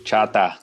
Chata.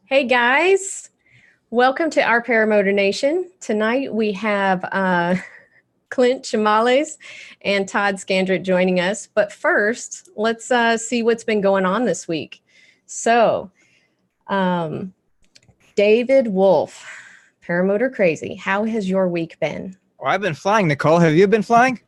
Hey guys, welcome to our Paramotor Nation. Tonight we have Clint Chamales and Todd Scandrett joining us. But first, let's see what's been going on this week. So, David Wolf, Paramotor Crazy, how has your week been? Well, I've been flying, Nicole. Have you been flying?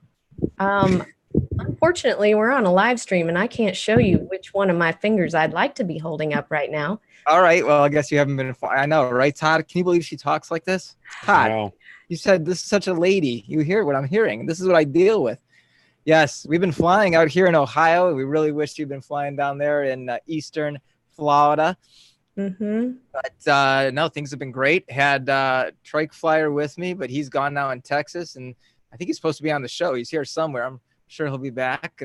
Unfortunately, we're on a live stream and I can't show you which one of my fingers I'd like to be holding up right now. All right. Well, I guess you haven't been flying. I know, right, Todd? Can you believe she talks like this? Todd, No. You said this is such a lady. You hear what I'm hearing. This is what I deal with. Yes, we've been flying out here in Ohio. We really wish you'd been flying down there in eastern Florida. Mm-hmm. But no, things have been great. Had Trike Flyer with me, but he's gone now in Texas, and I think he's supposed to be on the show. He's here somewhere. I'm sure he'll be back.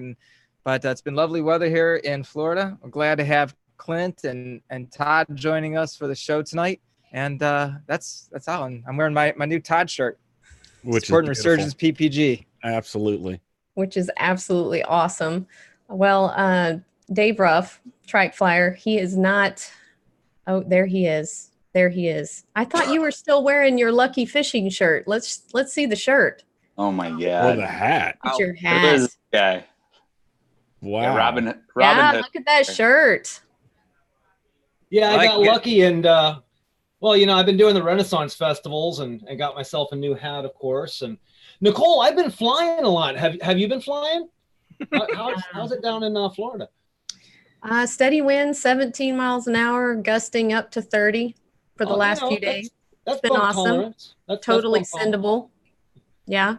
But it's been lovely weather here in Florida. I'm glad to have Clint and Todd joining us for the show tonight. And that's all. And I'm wearing my new Todd shirt, which supporting is Resurgence PPG. Absolutely. Which is absolutely awesome. Well, Dave Ruff, Trike Flyer, he is not. Oh, there he is. There he is. I thought you were still wearing your Lucky Fishing shirt. Let's see the shirt. Oh my God. Or the hat. It's your Who hat. is this guy? Wow. Yeah, Robin Yeah, Hood. look at that shirt. Yeah, I Like got it. lucky and Well, I've been doing the Renaissance festivals and got myself a new hat, of course. And Nicole, I've been flying a lot. Have you been flying? How's it down in Florida? Steady wind, 17 miles an hour, gusting up to 30 for the last few days. That's been bump awesome. Tolerance. Totally that's sendable. Yeah,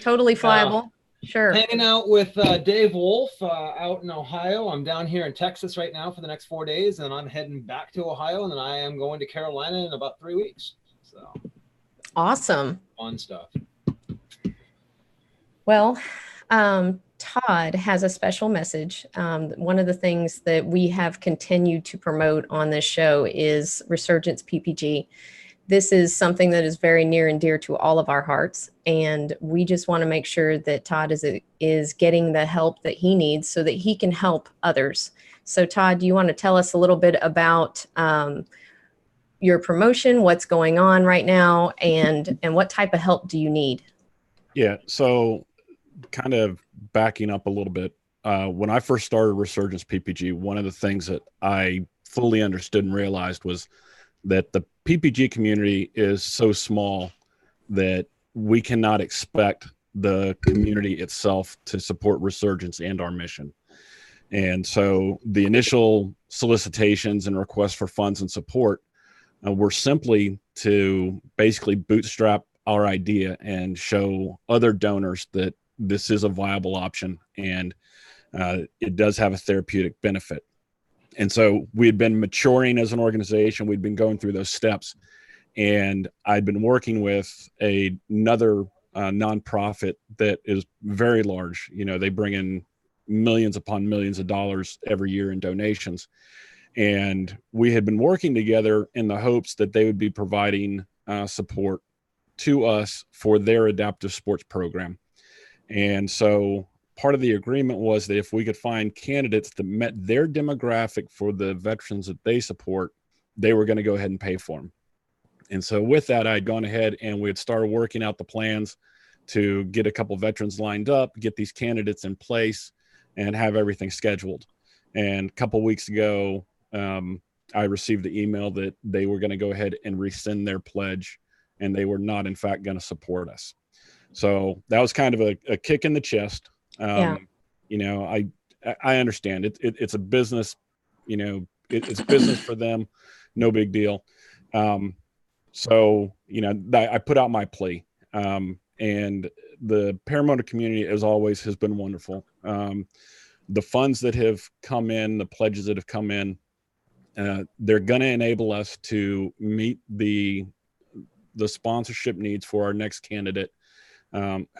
totally flyable. Sure. Hanging out with Dave Wolf out in Ohio. I'm down here in Texas right now for the next 4 days, and I'm heading back to Ohio, and then I am going to Carolina in about 3 weeks. So awesome. Fun stuff. Well, Todd has a special message. One of the things that we have continued to promote on this show is Resurgence PPG. This is something that is very near and dear to all of our hearts, and we just want to make sure that Todd is getting the help that he needs so that he can help others. So Todd, do you want to tell us a little bit about your promotion, what's going on right now, and what type of help do you need? Yeah, so kind of backing up a little bit, when I first started Resurgence PPG, one of the things that I fully understood and realized was that the PPG community is so small that we cannot expect the community itself to support Resurgence and our mission. And so the initial solicitations and requests for funds and support were simply to basically bootstrap our idea and show other donors that this is a viable option and it does have a therapeutic benefit. And so we had been maturing as an organization. We'd been going through those steps, and I'd been working with another nonprofit that is very large. They bring in millions upon millions of dollars every year in donations. And we had been working together in the hopes that they would be providing support to us for their adaptive sports program. And so part of the agreement was that if we could find candidates that met their demographic for the veterans that they support, they were going to go ahead and pay for them. And so with that, I'd gone ahead and we had started working out the plans to get a couple veterans lined up, get these candidates in place, and have everything scheduled. And a couple weeks ago, I received the email that they were going to go ahead and rescind their pledge, and they were not, in fact, going to support us. So that was kind of a kick in the chest. I understand it's a business, it's business for them. No big deal. So I put out my plea, and the paramotor community, as always, has been wonderful. The funds that have come in, the pledges that have come in, they're going to enable us to meet the sponsorship needs for our next candidate,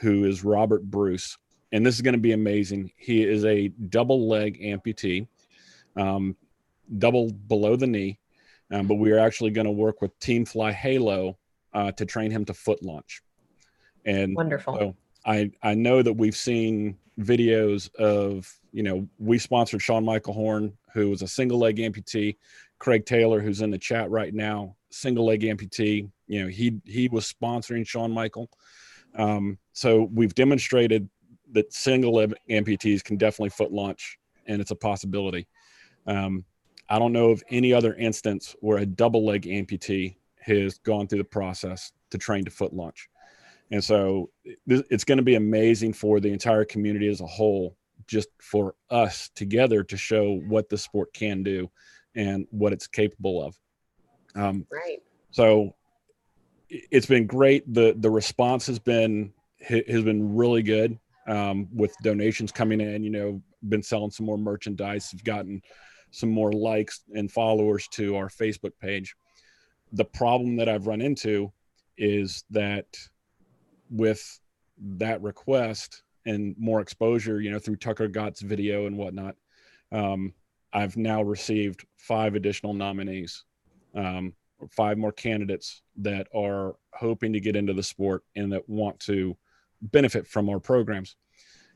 who is Robert Bruce. And this is going to be amazing. He is a double leg amputee, double below the knee. But we are actually going to work with Team Fly Halo to train him to foot launch. And wonderful. So I know that we've seen videos of, we sponsored Sean Michael Horn, who was a single leg amputee. Craig Taylor, who's in the chat right now, single leg amputee. He was sponsoring Sean Michael. So we've demonstrated that single leg amputees can definitely foot launch, and it's a possibility. I don't know of any other instance where a double leg amputee has gone through the process to train to foot launch. And so it's going to be amazing for the entire community as a whole, just for us together to show what the sport can do and what it's capable of. Right. So it's been great. The response has been really good, with donations coming in. Been selling some more merchandise. We've gotten some more likes and followers to our Facebook page. The problem that I've run into is that with that request and more exposure, through Tucker Gott's video and whatnot, I've now received 5 additional nominees, 5 more candidates that are hoping to get into the sport and that want to benefit from our programs.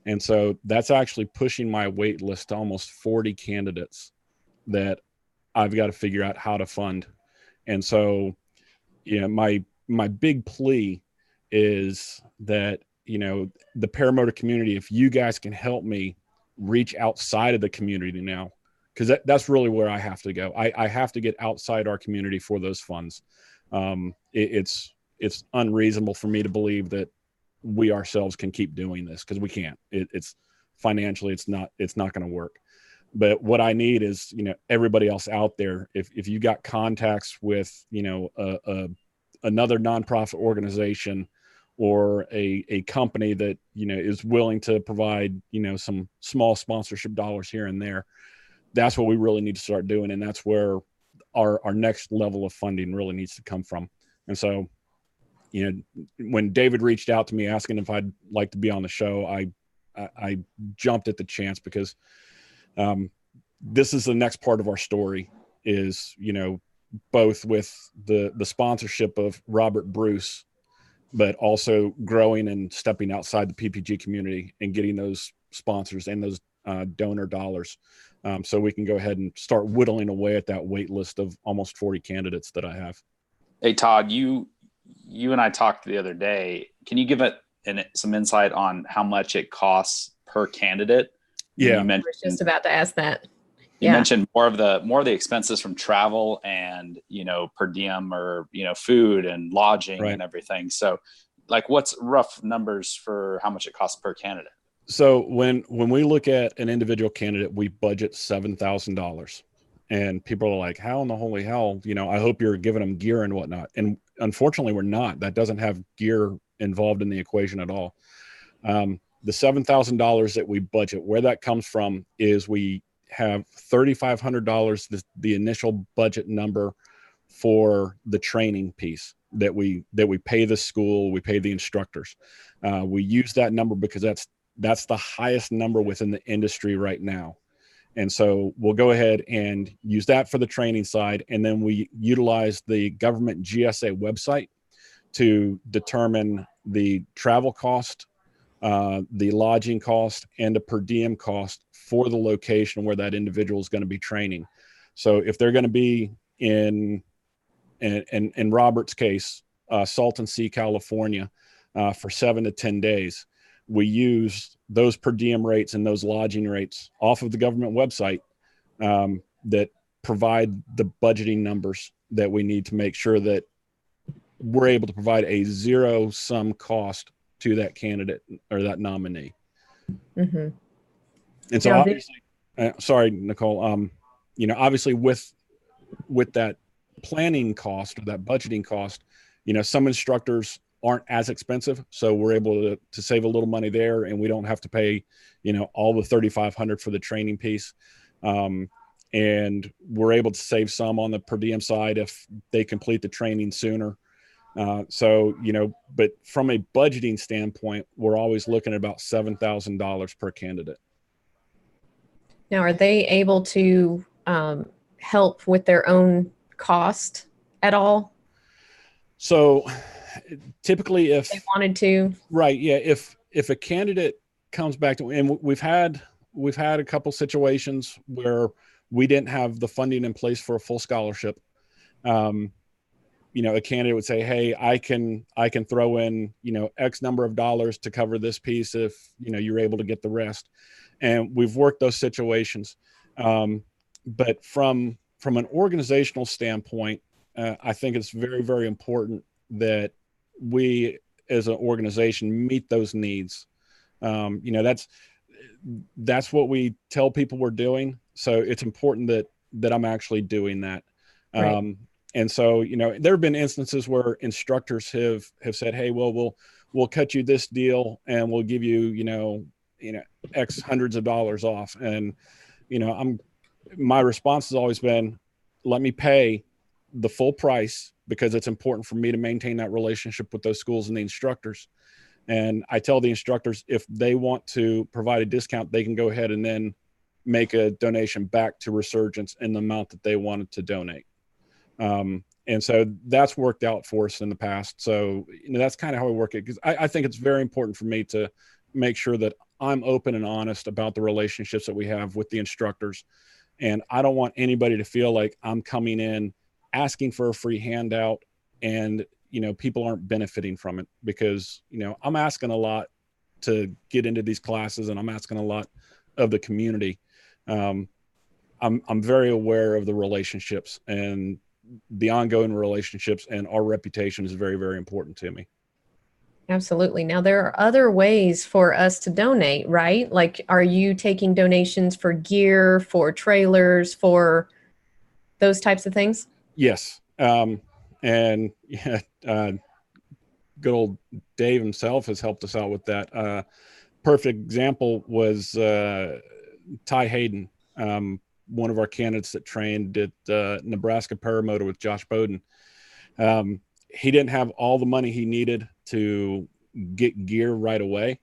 And so that's actually pushing my wait list to almost 40 candidates that I've got to figure out how to fund. And so, my big plea is that, the paramotor community, if you guys can help me reach outside of the community now, because that's really where I have to go. I have to get outside our community for those funds. It's unreasonable for me to believe that we ourselves can keep doing this, because we can't. It's financially, it's not going to work. But what I need is, everybody else out there, if you got contacts with, another nonprofit organization or a company that, is willing to provide, some small sponsorship dollars here and there, that's what we really need to start doing. And that's where our next level of funding really needs to come from. And so, when David reached out to me asking if I'd like to be on the show, I jumped at the chance, because this is the next part of our story is, both with the sponsorship of Robert Bruce, but also growing and stepping outside the PPG community and getting those sponsors and those donor dollars. So we can go ahead and start whittling away at that wait list of almost 40 candidates that I have. Hey, Todd, you and I talked the other day. Can you give some insight on how much it costs per candidate? Yeah. I was just about to ask that. You mentioned more of the expenses from travel and, per diem or, food and lodging and everything. So what's rough numbers for how much it costs per candidate? So when we look at an individual candidate, we budget $7,000, and people are like, how in the holy hell, I hope you're giving them gear and whatnot. And unfortunately we're not. That doesn't have gear involved in the equation at all. The $7,000 that we budget, where that comes from is we have $3,500, the initial budget number for the training piece that we pay the school, we pay the instructors. We use that number because that's the highest number within the industry right now. And so we'll go ahead and use that for the training side. And then we utilize the government GSA website to determine the travel cost, the lodging cost, and the per diem cost for the location where that individual is going to be training. So if they're going to be in Robert's case, Salton Sea, California, for 7 to 10 days, we use those per diem rates and those lodging rates off of the government website that provide the budgeting numbers that we need to make sure that we're able to provide a zero-sum cost to that candidate or that nominee. Mm-hmm. And so obviously, sorry, Nicole, obviously with that planning cost or that budgeting cost, some instructors aren't as expensive. So we're able to save a little money there, and we don't have to pay, all the $3,500 for the training piece. And we're able to save some on the per diem side if they complete the training sooner. But from a budgeting standpoint, we're always looking at about $7,000 per candidate. Now, are they able to help with their own cost at all? So typically if they wanted to, right. Yeah. If a candidate comes back to, and we've had a couple situations where we didn't have the funding in place for a full scholarship. A candidate would say, hey, I can throw in, X number of dollars to cover this piece if, you're able to get the rest. And we've worked those situations. But from an organizational standpoint, I think it's very, very important that we as an organization meet those needs. That's what we tell people we're doing. So it's important that I'm actually doing that. Right. And so, there have been instances where instructors have said, hey, well, we'll cut you this deal and we'll give you, X hundreds of dollars off. And, my response has always been, let me pay the full price, because it's important for me to maintain that relationship with those schools and the instructors. And I tell the instructors, if they want to provide a discount, they can go ahead and then make a donation back to Resurgence in the amount that they wanted to donate. And so that's worked out for us in the past. So, that's kind of how we work it. Because I think it's very important for me to make sure that I'm open and honest about the relationships that we have with the instructors. And I don't want anybody to feel like I'm coming in asking for a free handout and, people aren't benefiting from it, because, I'm asking a lot to get into these classes, and I'm asking a lot of the community. I'm very aware of the relationships and the ongoing relationships, and our reputation is very, very important to me. Absolutely. Now, there are other ways for us to donate, right? Like, are you taking donations for gear, for trailers, for those types of things? Yes. And yeah, good old Dave himself has helped us out with that. Perfect example was Ty Hayden, one of our candidates that trained at Nebraska Paramotor with Josh Bowden. He didn't have all the money he needed to get gear right away.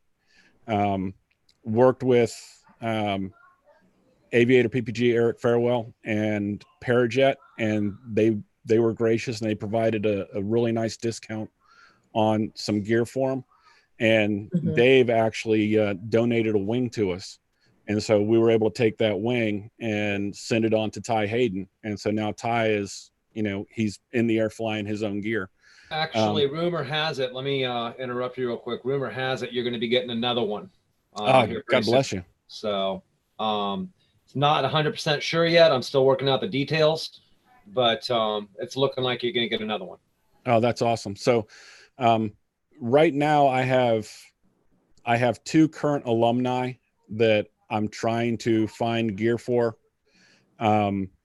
Worked with Aviator PPG, Eric Farewell, and Parajet, and they were gracious, and they provided a really nice discount on some gear for him. And Dave actually donated a wing to us. And so we were able to take that wing and send it on to Ty Hayden. And so now Ty is, he's in the air flying his own gear. Actually, rumor has it, let me interrupt you real quick. Rumor has it you're going to be getting another one. God bless you. So it's not 100% sure yet. I'm still working out the details, but it's looking like you're going to get another one. Oh, that's awesome. So right now I have 2 current alumni that I'm trying to find gear for.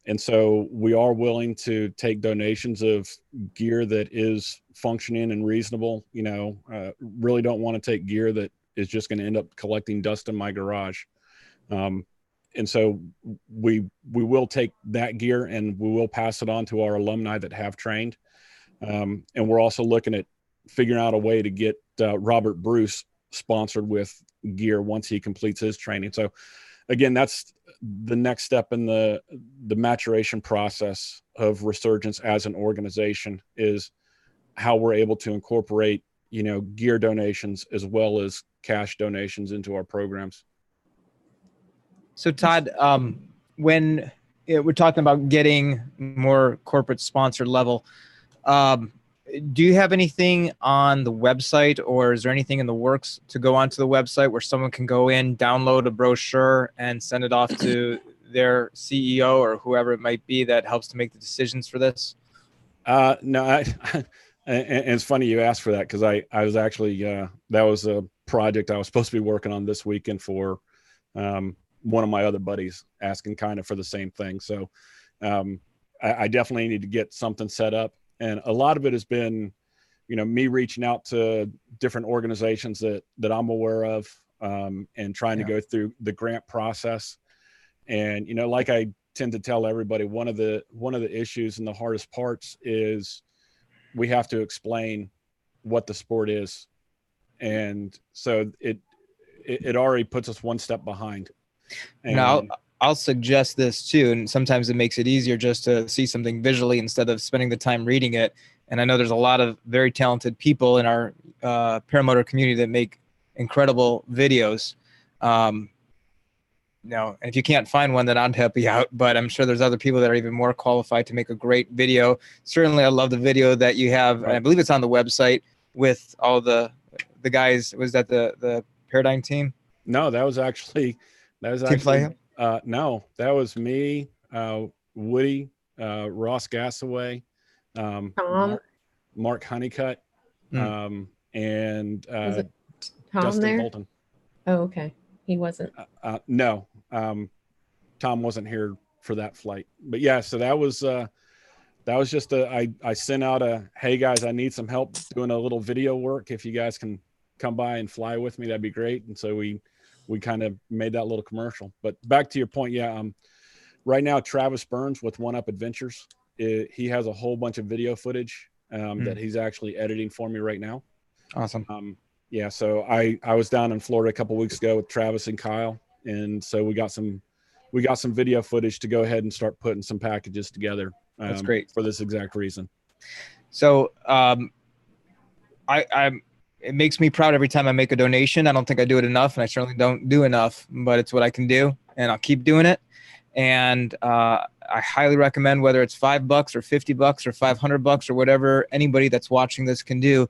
And so we are willing to take donations of gear that is functioning and reasonable. Really don't want to take gear that is just going to end up collecting dust in my garage. And so we will take that gear and we will pass it on to our alumni that have trained. And we're also looking at figuring out a way to get Robert Bruce sponsored with gear once he completes his training. So again, that's the next step in the maturation process of Resurgence as an organization, is how we're able to incorporate, gear donations as well as cash donations into our programs. So Todd, when we're talking about getting more corporate sponsored level, do you have anything on the website, or is there anything in the works to go onto the website where someone can go in, download a brochure and send it off to their CEO or whoever it might be that helps to make the decisions for this? No, and it's funny you asked for that, because I was actually, that was a project I was supposed to be working on this weekend for one of my other buddies, asking kind of for the same thing. So I definitely need to get something set up. And a lot of it has been, me reaching out to different organizations that I'm aware of, and trying to go through the grant process. And, like I tend to tell everybody, one of the issues and the hardest parts is we have to explain what the sport is. And so it already puts us one step behind. And now I'll suggest this too, and sometimes it makes it easier just to see something visually instead of spending the time reading it. And I know there's a lot of very talented people in our paramotor community that make incredible videos. And if you can't find one, then I'd help you out. But I'm sure there's other people that are even more qualified to make a great video. Certainly, I love the video that you have. Right. And I believe it's on the website with all the guys. Was that the Paradigm team? No, that was actually Team Play. No, that was me, Woody, Ross Gassaway, Mark Honeycutt, and was it Tom Dustin there? Bolton. Oh, okay. He wasn't. No, Tom wasn't here for that flight. But yeah, so that was just I sent out hey guys, I need some help doing a little video work. If you guys can come by and fly with me, that'd be great. And so we kind of made that little commercial. But back to your point, right now Travis Burns with One Up Adventures, he has a whole bunch of video footage that he's actually editing for me right now. Awesome. Yeah, so I was down in Florida a couple of weeks ago with Travis and Kyle, and so we got some video footage to go ahead and start putting some packages together. That's great for this exact reason. So it makes me proud every time I make a donation. I don't think I do it enough, and I certainly don't do enough, but it's what I can do, and I'll keep doing it. And I highly recommend, whether it's $5 or $50 or $500 or whatever anybody that's watching this can do.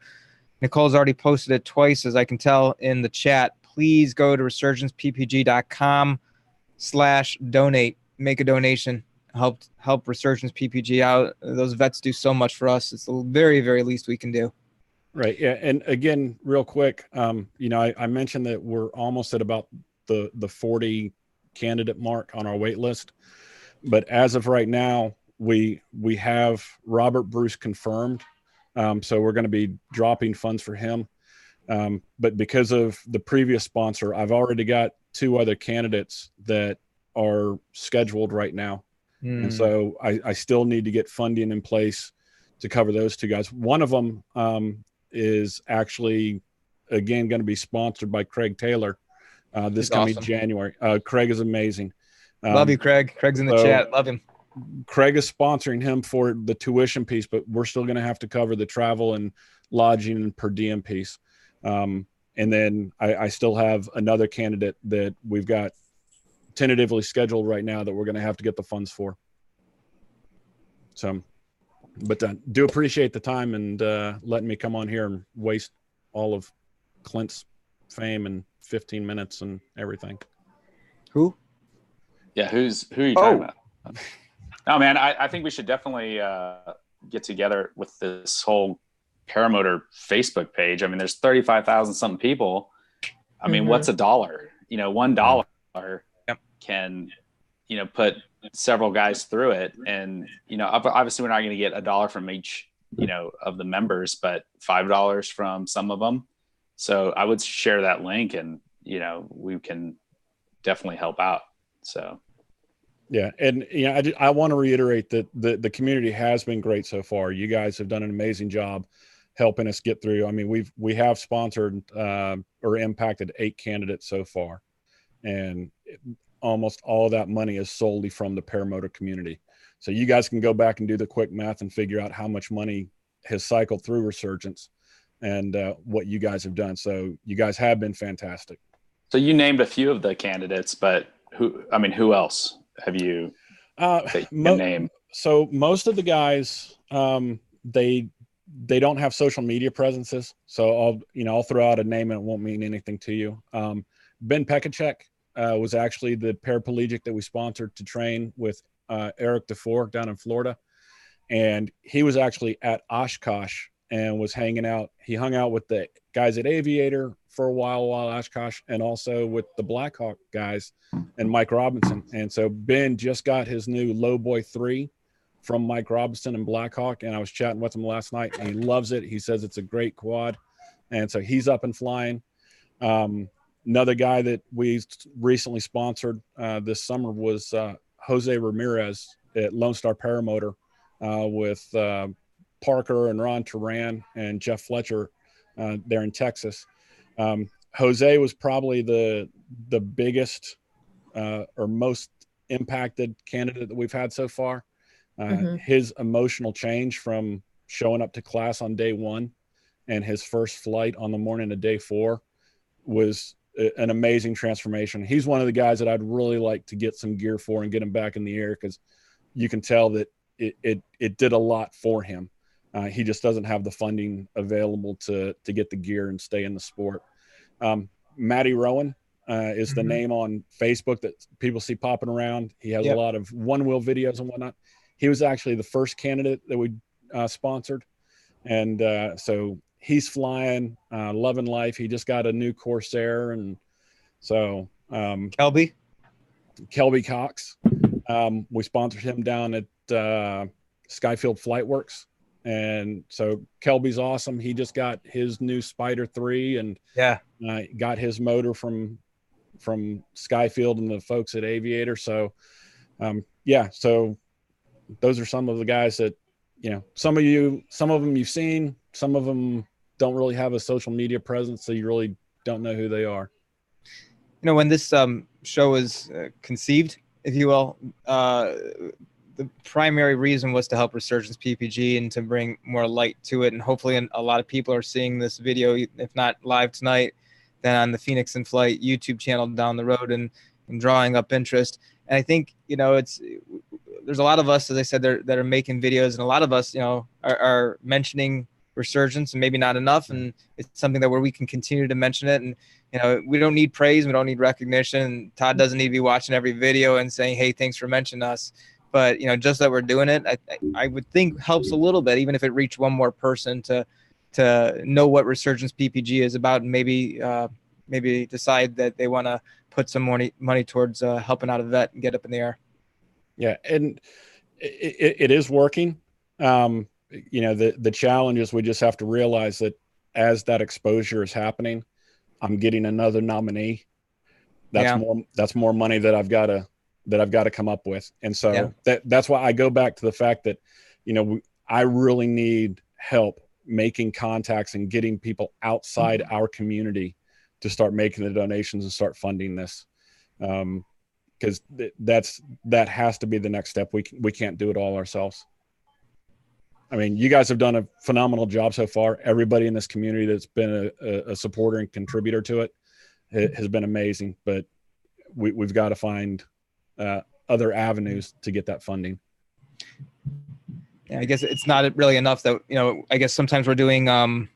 Nicole's already posted it twice, as I can tell in the chat. Please go to resurgenceppg.com/donate. make a donation, help Resurgence PPG out. Those vets do so much for us. It's the very, very least we can do. Right. Yeah. And again, real quick, you know, I mentioned that we're almost at about the 40 candidate mark on our wait list, but as of right now, we have Robert Bruce confirmed. So we're going to be dropping funds for him. But because of the previous sponsor, I've already got 2 other candidates that are scheduled right now. And so I still need to get funding in place to cover those 2 guys. One of them is actually, again, going to be sponsored by Craig Taylor this coming awesome. January. Craig is amazing. Love you, Craig. Craig's in the chat. Love him. Craig is sponsoring him for the tuition piece, but we're still going to have to cover the travel and lodging and per diem piece. And then I still have another candidate that we've got tentatively scheduled right now that we're going to have to get the funds for. So, but do appreciate the time and letting me come on here and waste all of Clint's fame and 15 minutes and everything. Who? Yeah, who are you talking about? Oh man, I think we should definitely get together with this whole Paramotor Facebook page. I mean, there's 35,000 something people. I mean, what's $1? You know, $1 can, you know, put several guys through it. And, you know, obviously we're not going to get $1 from each, you know, of the members, but $5 from some of them. So I would share that link and, you know, we can definitely help out. So. Yeah. And, you know, I want to reiterate that the community has been great so far. You guys have done an amazing job helping us get through. I mean, we have sponsored or impacted 8 candidates so far. And almost all of that money is solely from the paramotor community. So you guys can go back and do the quick math and figure out how much money has cycled through Resurgence and what you guys have done. So you guys have been fantastic. So you named a few of the candidates, but who else have you name? So most of the guys, they don't have social media presences. So I'll throw out a name and it won't mean anything to you. Ben Pekacek was actually the paraplegic that we sponsored to train with Eric DeFore down in Florida. And he was actually at Oshkosh and was hanging out. He hung out with the guys at Aviator for a while Oshkosh, and also with the Blackhawk guys and Mike Robinson. And so Ben just got his new Lowboy 3 from Mike Robinson and Blackhawk. And I was chatting with him last night and he loves it. He says it's a great quad. And so he's up and flying. Another guy that we recently sponsored this summer was Jose Ramirez at Lone Star Paramotor with Parker and Ron Turan and Jeff Fletcher there in Texas. Jose was probably the biggest or most impacted candidate that we've had so far. His emotional change from showing up to class on day 1 and his first flight on the morning of day 4 was an amazing transformation. He's one of the guys that I'd really like to get some gear for and get him back in the air, because you can tell that it did a lot for him. He just doesn't have the funding available to get the gear and stay in the sport. Matty Rowan is the name on Facebook that people see popping around. He has a lot of one-wheel videos and whatnot. He was actually the first candidate that we sponsored. And so he's flying, loving life. He just got a new Corsair. And so Kelby Cox, we sponsored him down at Skyfield Flight Works. And so Kelby's awesome. He just got his new Spider 3 and got his motor from Skyfield and the folks at Aviator. So so those are some of the guys that, you know, some of them you've seen, some of them don't really have a social media presence, so you really don't know who they are. You know, when this show was conceived, if you will, the primary reason was to help Resurgence PPG and to bring more light to it. And hopefully a lot of people are seeing this video, if not live tonight, then on the Phoenix in Flight YouTube channel down the road and drawing up interest. And I think, you know, there's a lot of us, as I said, that are making videos, and a lot of us, you know, are mentioning Resurgence, and maybe not enough. And it's something that where we can continue to mention it. And, you know, we don't need praise. We don't need recognition. Todd doesn't need to be watching every video and saying, hey, thanks for mentioning us. But, you know, just that we're doing it, I would think helps a little bit, even if it reached one more person to know what Resurgence PPG is about, and maybe decide that they want to put some money towards helping out a vet and get up in the air. Yeah. And it is working. You know, the challenge is we just have to realize that as that exposure is happening, I'm getting another nominee. That's more money that I've got to come up with. And so that's why I go back to the fact that, you know, I really need help making contacts and getting people outside our community to start making the donations and start funding this. Because that has to be the next step. We can't do it all ourselves. I mean, you guys have done a phenomenal job so far. Everybody in this community that's been a supporter and contributor to it has been amazing, but we've got to find other avenues to get that funding. Yeah, I guess it's not really enough that, you know, I guess sometimes we're doing, you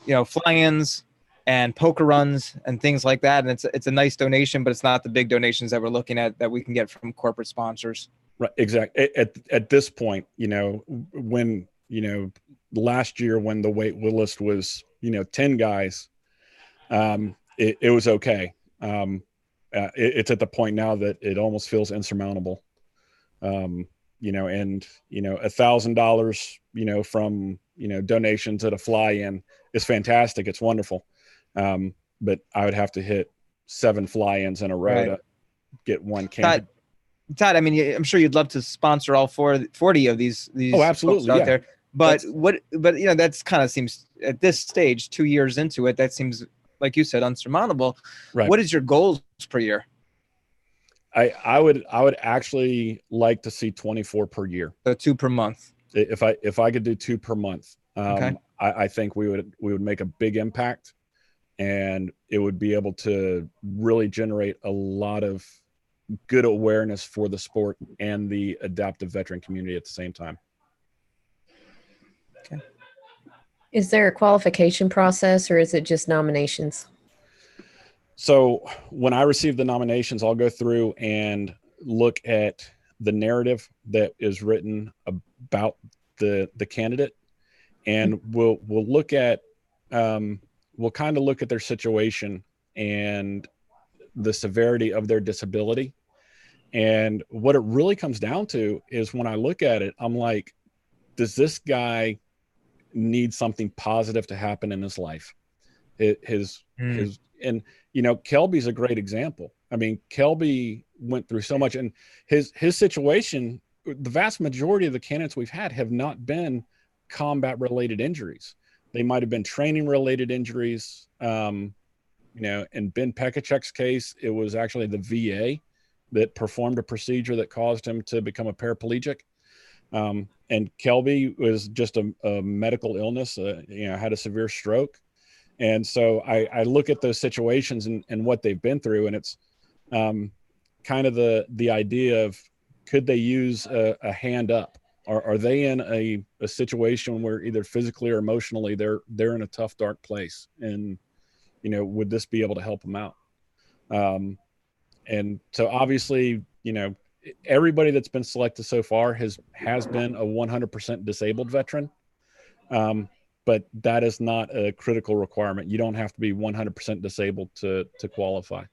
know, fly-ins and poker runs and things like that. And it's a nice donation, but it's not the big donations that we're looking at that we can get from corporate sponsors. Right. Exactly. At this point, you know, when, you know, last year when the wait list was, you know, 10 guys, it was okay. It's at the point now that it almost feels insurmountable. You know, and, you know, $1,000, you know, from, you know, donations at a fly-in is fantastic. It's wonderful. But I would have to hit 7 fly-ins in a row to get one camp. Todd, I mean, I'm sure you'd love to sponsor all 40 of these absolutely, folks out there. But you know, that's kind of seems at this stage, 2 years into it, that seems, like you said, unsurmountable. Right. What is your goals per year? I would actually like to see 24 per year. So 2 per month. If I could do 2 per month, okay. I think we would make a big impact, and it would be able to really generate a lot of good awareness for the sport and the adaptive veteran community at the same time. Okay. Is there a qualification process, or is it just nominations? So when I receive the nominations, I'll go through and look at the narrative that is written about the candidate, and we'll look at we'll kind of look at their situation and the severity of their disability. And what it really comes down to is, when I look at it, I'm like, does this guy need something positive to happen in his life? And, you know, Kelby's a great example. I mean, Kelby went through so much, and his situation, the vast majority of the candidates we've had have not been combat related injuries. They might've been training related injuries. You know, in Ben Pekachek's case, it was actually the VA that performed a procedure that caused him to become a paraplegic. And Kelby was just a medical illness, you know, had a severe stroke. And so I look at those situations and what they've been through, and it's kind of the idea of, could they use a hand up? Are they in a situation where either physically or emotionally they're in a tough, dark place? And, you know, would this be able to help them out? And so obviously, you know, everybody that's been selected so far has been a 100% disabled veteran. But that is not a critical requirement. You don't have to be 100% disabled to qualify.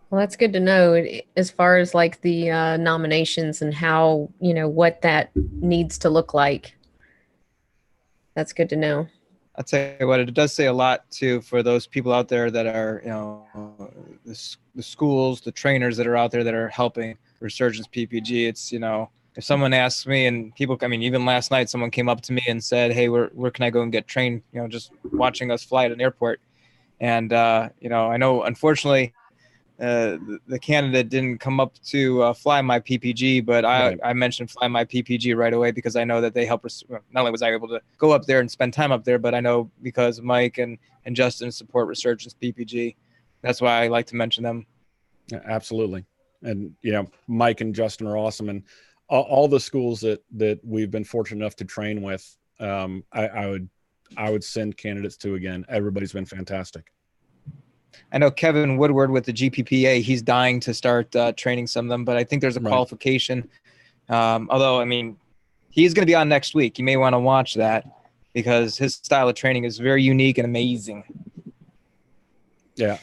Well, that's good to know, as far as like the nominations and how, you know, what that needs to look like. That's good to know. I'll tell you what, it does say a lot too for those people out there that are, you know, the schools, the trainers that are out there that are helping Resurgence PPG. It's, you know, if someone asks me, and people, I mean, even last night, someone came up to me and said, hey, where can I go and get trained? You know, just watching us fly at an airport. And, you know, I know, unfortunately, the candidate didn't come up to fly my PPG, but I mentioned fly my PPG right away, because I know that they help us. Not only was I able to go up there and spend time up there, but I know because Mike and Justin support Resurgence PPG. That's why I like to mention them. Yeah, absolutely. And, you know, Mike and Justin are awesome. And all the schools that we've been fortunate enough to train with, I would send candidates to again. Everybody's been fantastic. I know Kevin Woodward with the GPPA, he's dying to start training some of them, but I think there's a qualification. Although, I mean, he's going to be on next week. You may want to watch that because his style of training is very unique and amazing. Yeah,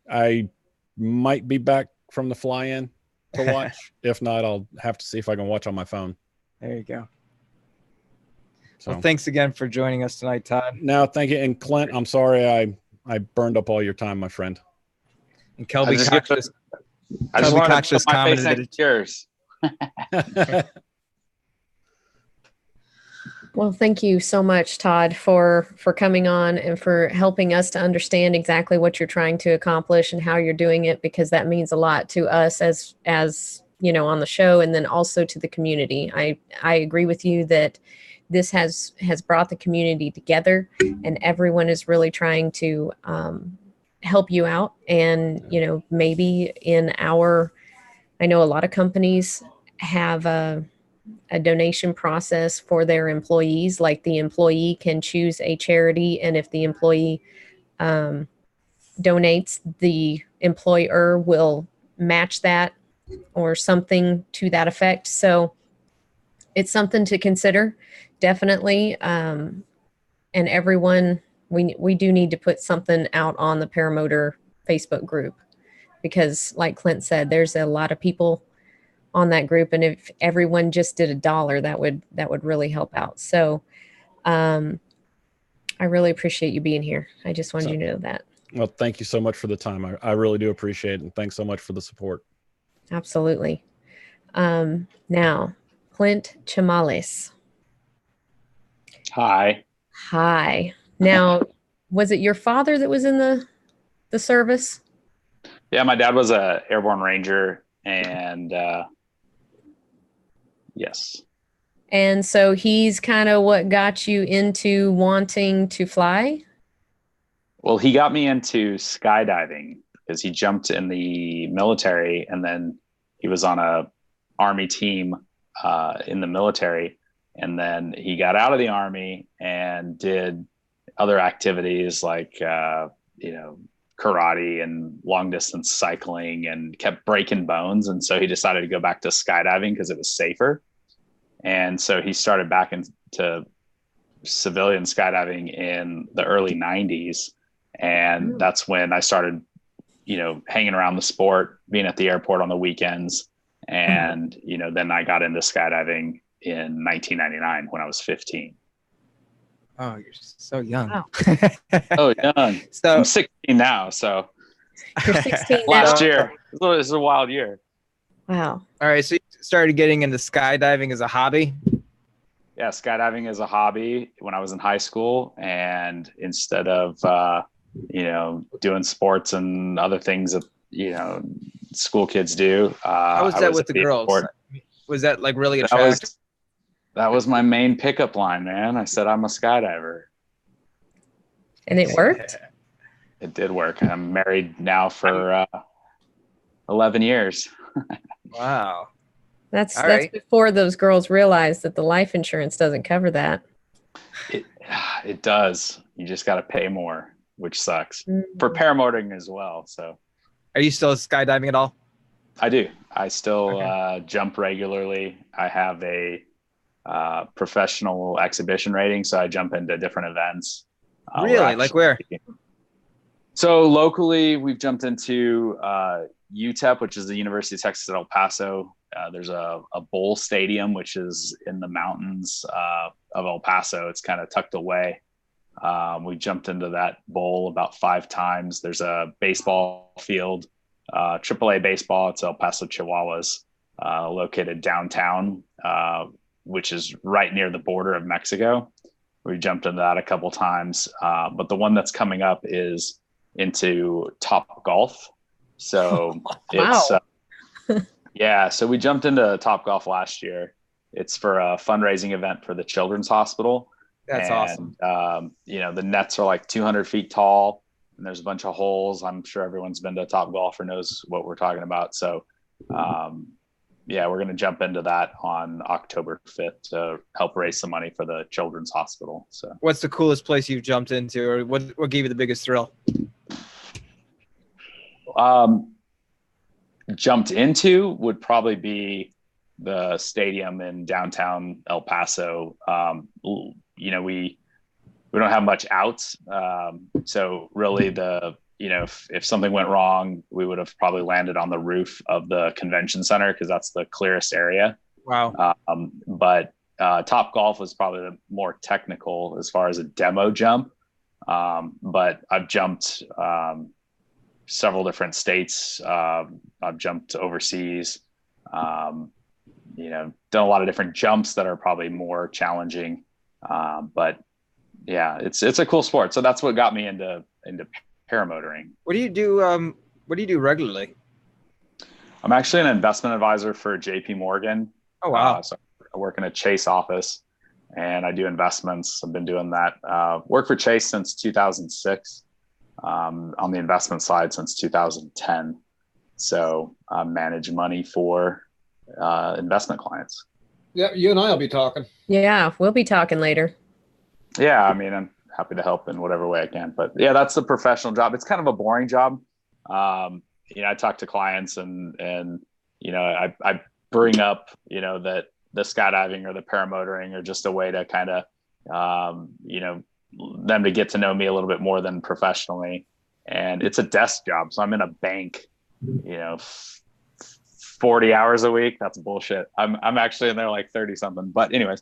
I might be back from the fly-in to watch. If not, I'll have to see if I can watch on my phone. There you go. So, well, thanks again for joining us tonight, Todd. No, thank you. And Clint, I'm sorry I burned up all your time, my friend. And Kelby Cox just commented that it's yours. Well, thank you so much, Todd, for coming on and for helping us to understand exactly what you're trying to accomplish and how you're doing it, because that means a lot to us as you know, on the show, and then also to the community. I agree with you that this has brought the community together, and everyone is really trying to help you out. And, you know, maybe I know a lot of companies have a donation process for their employees. Like the employee can choose a charity, and if the employee donates, the employer will match that or something to that effect. So it's something to consider, definitely. And everyone, we do need to put something out on the Paramotor Facebook group, because like Clint said, there's a lot of people on that group, and if everyone just did $1, that would really help out. So I really appreciate you being here. I just wanted you to know that. Well, thank you so much for the time. I really do appreciate it, and thanks so much for the support. Absolutely. Now, Clint Chamales. Hi. Now, was it your father that was in the service? Yeah, my dad was a airborne ranger, and yes. And so he's kind of what got you into wanting to fly? Well, he got me into skydiving because he jumped in the military, and then he was on a Army team in the military. And then he got out of the Army and did other activities like, karate and long distance cycling, and kept breaking bones. And so he decided to go back to skydiving because it was safer. And so he started back into civilian skydiving in the early 90s. And that's when I started, hanging around the sport, being at the airport on the weekends. And, then I got into skydiving in 1999 when I was 15. Oh, you're so young. Wow. Oh, young. So I'm 16 now. So you're 16 now. Last year. This is a wild year. Wow. All right. So you started getting into skydiving as a hobby? Yeah, skydiving as a hobby when I was in high school. And instead of, doing sports and other things that, school kids do. How was that with the girls? Airport. Was that like really attractive? That was my main pickup line, man. I said, I'm a skydiver. And it worked? It did work. I'm married now for 11 years. Wow. That's before those girls realized that the life insurance doesn't cover that. It does. You just got to pay more, which sucks. For paramotoring as well. So, are you still skydiving at all? I do. I still jump regularly. I have a professional exhibition rating, so I jump into different events. Really? Like where? So locally, we've jumped into UTEP, which is the University of Texas at El Paso. There's a bowl stadium, which is in the mountains of El Paso. It's kind of tucked away. We jumped into that bowl about 5 times. There's a baseball field, AAA baseball. It's El Paso Chihuahuas, located downtown, which is right near the border of Mexico. We jumped into that a couple times. But the one that's coming up is into Top Golf. So it's, so we jumped into Top Golf last year. It's for a fundraising event for the Children's Hospital. That's awesome. The nets are like 200 feet tall, and there's a bunch of holes. I'm sure everyone's been to Top Golf or knows what we're talking about. So yeah, we're going to jump into that on October 5th to help raise some money for the Children's Hospital. So what's the coolest place you've jumped into, or what gave you the biggest thrill? Jumped into would probably be the stadium in downtown El Paso. You know, we don't have much outs. So really if something went wrong, we would have probably landed on the roof of the convention center because that's the clearest area. Wow. But Top Golf was probably the more technical as far as a demo jump. But I've jumped several different states. I've jumped overseas. You know, done a lot of different jumps that are probably more challenging. But yeah, it's a cool sport. So that's what got me into paramotoring. What do you do? What do you do regularly? I'm actually an investment advisor for JP Morgan. Oh, wow. So I work in a Chase office and I do investments. I've been doing that. Work for Chase since 2006. On the investment side since 2010. So I manage money for investment clients. Yeah, you and I will be talking. Yeah, we'll be talking later. Yeah, I mean, I'm happy to help in whatever way I can. But yeah, that's the professional job. It's kind of a boring job. You know, I talk to clients and you know, I bring up, you know, that the skydiving or the paramotoring are just a way to kind of, you know, them to get to know me a little bit more than professionally. And it's a desk job. So I'm in a bank, you know, 40 hours a week. That's bullshit. I'm actually in there like 30 something, but anyways,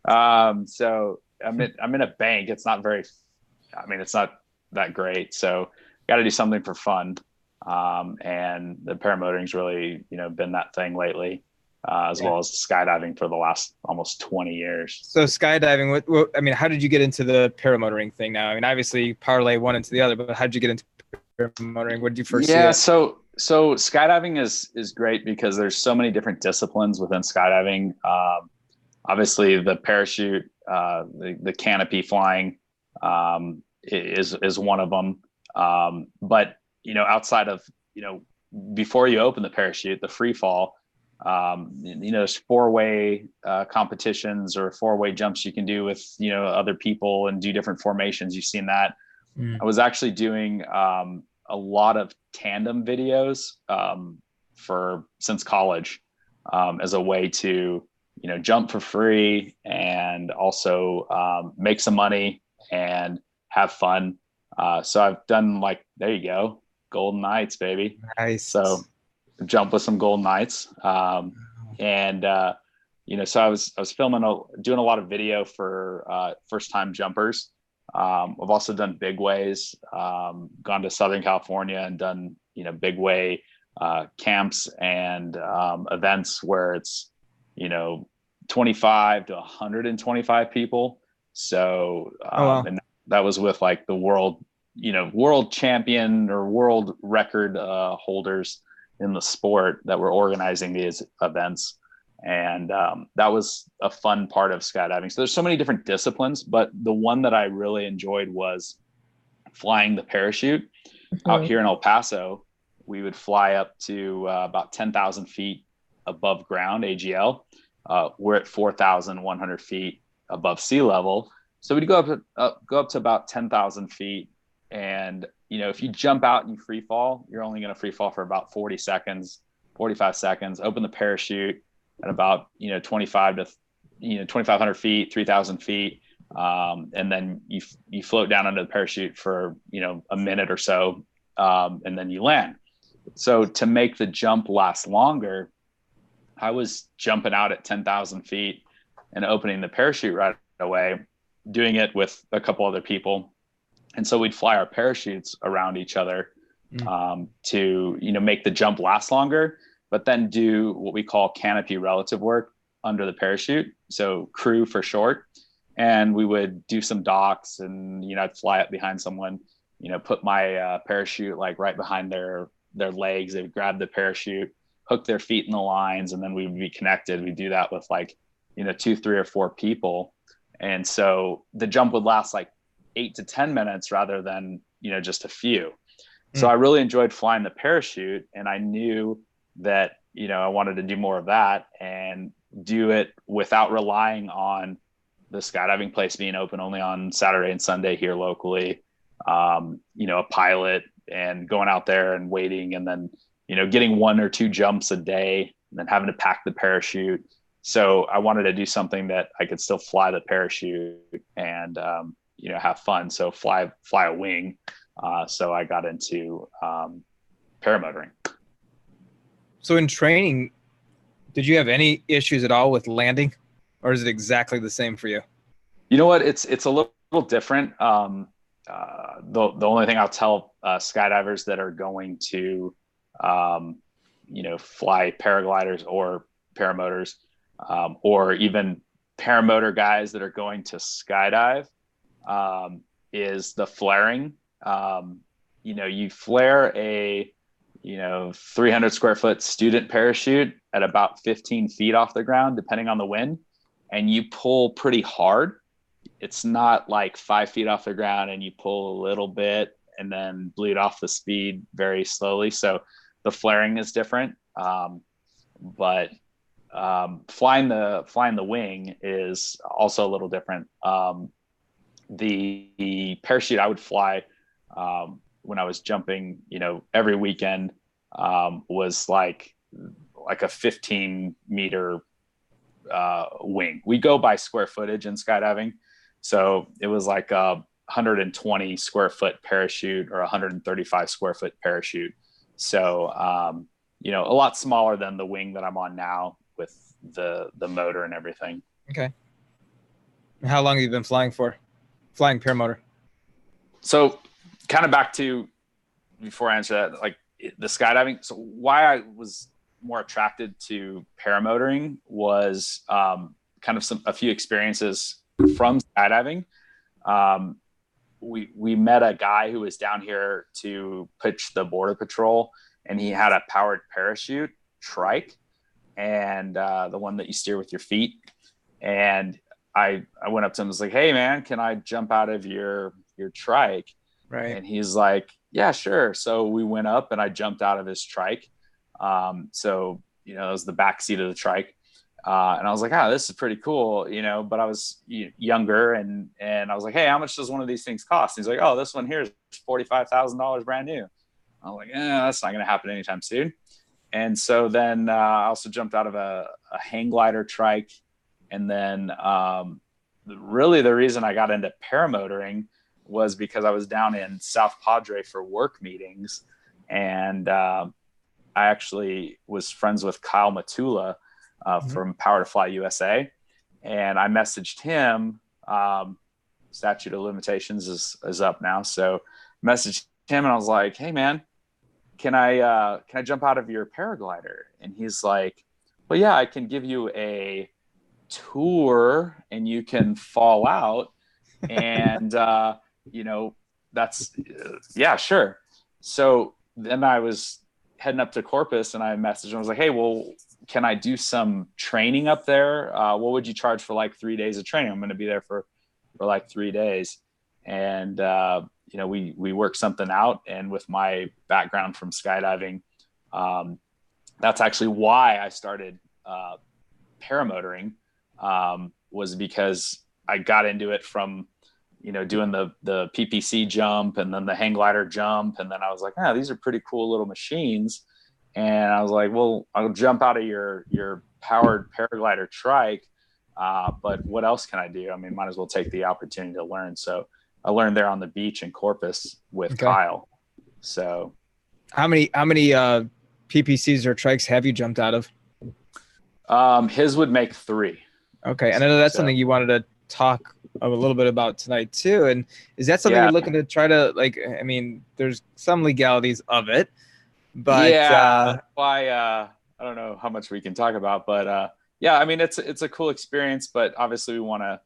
so I'm in a bank. It's not it's not that great. So got to do something for fun. And the paramotoring's really, you know, been that thing lately. As well as skydiving for the last almost 20 years. So skydiving, what I mean, how did you get into the paramotoring thing now? I mean, obviously you parlay one into the other, but how did you get into paramotoring? What did you first see? Yeah, so skydiving is great because there's so many different disciplines within skydiving. Obviously the parachute, the canopy flying is one of them. But, you know, outside of, you know, before you open the parachute, the free fall, you know, there's four-way competitions or four-way jumps you can do with, you know, other people and do different formations. You've seen that. I was actually doing a lot of tandem videos since college as a way to, you know, jump for free and also make some money and have fun. So I've done there you go, Golden Knights, baby. Nice. So jump with some Golden Knights. And, you know, so I was filming, doing a lot of video for first time jumpers. I've also done big ways, gone to Southern California and done, you know, big way camps and events where it's, you know, 25 to 125 people. So, and that was with like the world champion or world record holders in the sport that were organizing these events. And that was a fun part of skydiving. So there's so many different disciplines, but the one that I really enjoyed was flying the parachute. Out here in El Paso. We would fly up to about 10,000 feet above ground, AGL. We're at 4,100 feet above sea level. So we'd go up to about 10,000 feet. And, you know, if you jump out and you free fall, you're only going to free fall for about 45 seconds, open the parachute at about, you know, 2,500 feet, 3,000 feet. And then you float down under the parachute for, you know, a minute or so. And then you land. So to make the jump last longer, I was jumping out at 10,000 feet and opening the parachute right away, doing it with a couple other people. And so we'd fly our parachutes around each other to, you know, make the jump last longer, but then do what we call canopy relative work under the parachute. So crew for short. And we would do some docks and, you know, I'd fly up behind someone, you know, put my parachute like right behind their legs. They would grab the parachute, hook their feet in the lines, and then we would be connected. We do that with like, you know, 2, 3, or 4 people. And so the jump would last like 8 to 10 minutes rather than, you know, just a few. So I really enjoyed flying the parachute, and I knew that I wanted to do more of that and do it without relying on the skydiving place being open only on Saturday and Sunday here locally. A pilot and going out there and waiting, and then, getting 1 or 2 jumps a day and then having to pack the parachute. So I wanted to do something that I could still fly the parachute and, have fun. So fly a wing. So I got into paramotoring. So in training, did you have any issues at all with landing, or is it exactly the same for you? You know what? It's a little different. The only thing I'll tell skydivers that are going to, fly paragliders or paramotors, or even paramotor guys that are going to skydive, is the flaring. You flare a 300 square foot student parachute at about 15 feet off the ground, depending on the wind, and you pull pretty hard. It's not like 5 feet off the ground and you pull a little bit and then bleed off the speed very slowly. So the flaring is different. But flying the wing is also a little different. The parachute I would fly when I was jumping, every weekend, was like a 15 meter wing. We go by square footage in skydiving. So it was like a 120 square foot parachute or 135 square foot parachute. So, a lot smaller than the wing that I'm on now with the motor and everything. Okay. How long have you been flying paramotor? So kind of back to, before I answer that, like the skydiving. So why I was more attracted to paramotoring was kind of a few experiences from skydiving. We met a guy who was down here to pitch the Border Patrol, and he had a powered parachute trike, and the one that you steer with your feet. And I went up to him and was like, "Hey man, can I jump out of your trike?" Right. And he's like, "Yeah, sure." So we went up and I jumped out of his trike. So, it was the back seat of the trike. And I was like, this is pretty cool, but I was younger and I was like, "Hey, how much does one of these things cost?" And he's like, "Oh, this one here is $45,000 brand new." I was like, that's not going to happen anytime soon. And so then I also jumped out of a hang glider trike. And then really the reason I got into paramotoring was because I was down in South Padre for work meetings. And I actually was friends with Kyle Matula from Power to Fly USA. And I messaged him, statute of limitations is up now. So messaged him and I was like, "Hey man, can I jump out of your paraglider?" And he's like, "Well, yeah, I can give you a tour and you can fall out." And, that's, yeah, sure. So then I was heading up to Corpus and I messaged him. I was like, "Hey, well, can I do some training up there? What would you charge for like 3 days of training? I'm going to be there for like 3 days." And, we worked something out. And with my background from skydiving, that's actually why I started paramotoring, was because I got into it from, doing the PPC jump and then the hang glider jump. And then I was like, these are pretty cool little machines. And I was like, well, I'll jump out of your powered paraglider trike. But what else can I do? I mean, might as well take the opportunity to learn. So I learned there on the beach in Corpus with Kyle. So how many PPCs or trikes have you jumped out of? His would make 3. Okay. And I know that's something you wanted to talk a little bit about tonight too. And is that something you're looking to try to, like, I mean, there's some legalities of it, but I don't know how much we can talk about, but I mean, it's a cool experience, but obviously we want to,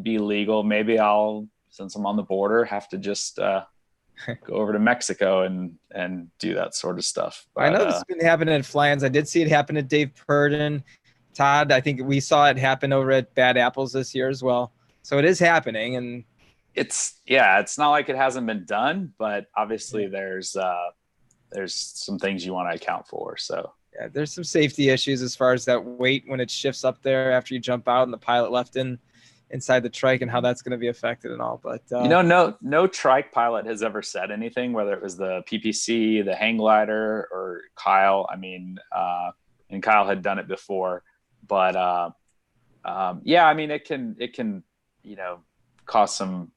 be legal. Maybe I'll, since I'm on the border, have to just go over to Mexico and do that sort of stuff. But, I know this has been happening at Fly-Ins. I did see it happen at Dave Purdon. Todd, I think we saw it happen over at Bad Apples this year as well. So it is happening, and it's not like it hasn't been done, but obviously there's some things you want to account for. So Yeah, there's some safety issues as far as that weight when it shifts up there after you jump out and the pilot left inside the trike and how that's going to be affected and all. But no trike pilot has ever said anything, whether it was the PPC, the hang glider, or Kyle. I mean, and Kyle had done it before, but yeah, I mean, it can cause some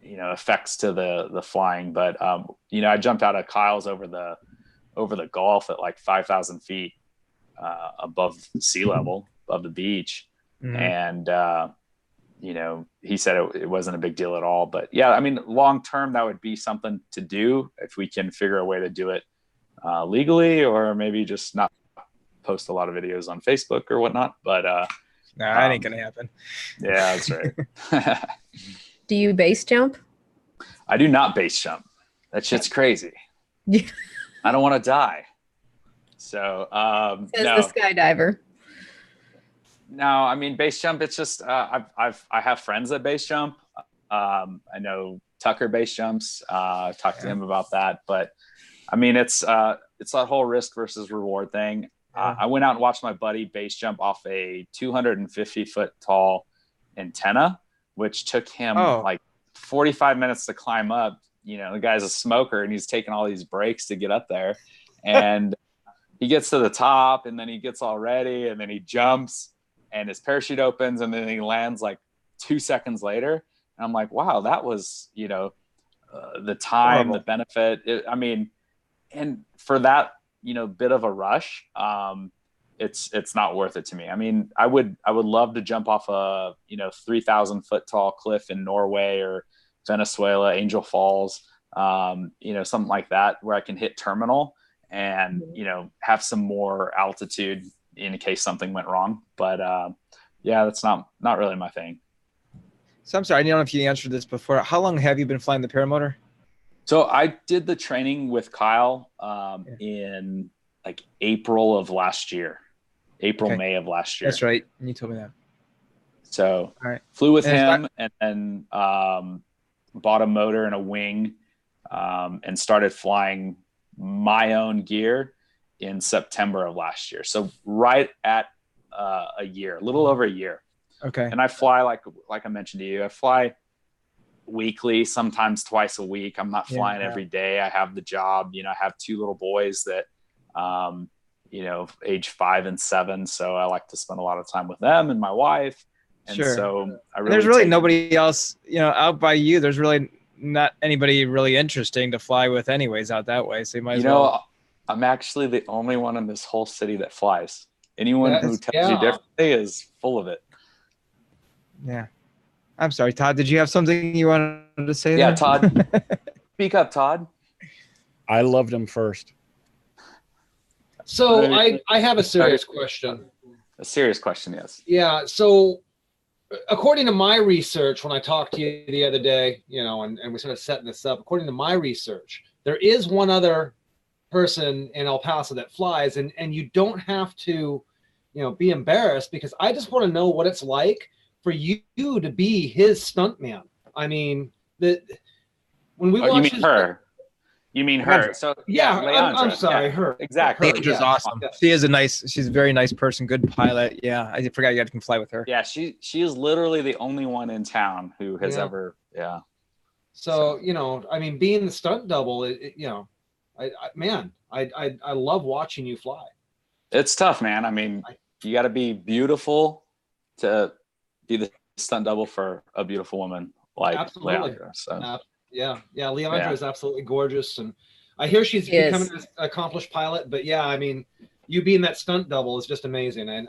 effects to the flying. But I jumped out of Kyle's over the Gulf at like 5,000 feet above sea level, above the beach. Mm-hmm. And, he said it wasn't a big deal at all. But yeah, I mean, long term, that would be something to do if we can figure a way to do it legally, or maybe just not post a lot of videos on Facebook or whatnot. But no, that ain't going to happen. Yeah, that's right. Do you base jump? I do not base jump. That shit's crazy. Yeah. I don't want to die. So, says no. the skydiver. No, I mean, base jump, it's just, I have friends that base jump. I know Tucker base jumps. I've talked to him about that, but I mean, it's that whole risk versus reward thing. I went out and watched my buddy base jump off a 250 foot tall antenna, which took him like 45 minutes to climb up. The guy's a smoker and he's taking all these breaks to get up there, and he gets to the top and then he gets all ready and then he jumps and his parachute opens and then he lands like 2 seconds later. And I'm like, wow, that was, the time, the benefit. I mean, and for that, bit of a rush, it's not worth it to me. I mean, I would love to jump off a, 3,000 foot tall cliff in Norway or Venezuela, Angel Falls, something like that, where I can hit terminal and, have some more altitude in case something went wrong. But yeah, that's not really my thing. So I'm sorry, I don't know if you answered this before. How long have you been flying the paramotor? So I did the training with Kyle in like April of last year, May of last year. That's right. You told me that. So flew with him and then bought a motor and a wing and started flying my own gear in September of last year. So right at a year, a little over a year. Okay. And I fly like I mentioned to you, I fly weekly, sometimes twice a week. I'm not flying every day. I have the job, I have 2 little boys that, age 5 and 7. So I like to spend a lot of time with them and my wife. And so there's really nobody else, out by you. There's really not anybody really interesting to fly with anyways out that way. So you might as well. I'm actually the only one in this whole city that flies. Anyone who tells you differently is full of it. Yeah. I'm sorry, Todd. Did you have something you wanted to say? Yeah, Todd. Speak up, Todd. I loved him first. So I have a serious question. A serious question, yes. Yeah. So according to my research, when I talked to you the other day, and we started setting this up, according to my research, there is one other person in El Paso that flies, and you don't have to, be embarrassed, because I just want to know what it's like for you to be his stuntman. I mean, when we watch her. You mean her? So yeah, I'm sorry, her. Exactly. Leandra's awesome. Yes. She's a very nice person, good pilot. Yeah, I forgot you can fly with her. Yeah, she is literally the only one in town who has ever. Yeah. So I mean, being the stunt double, I love watching you fly. It's tough, man. I mean, you got to be beautiful to be the stunt double for a beautiful woman like Leandra. So. Yeah, Leandra is absolutely gorgeous, and I hear she's becoming an accomplished pilot. But yeah, I mean, you being that stunt double is just amazing, and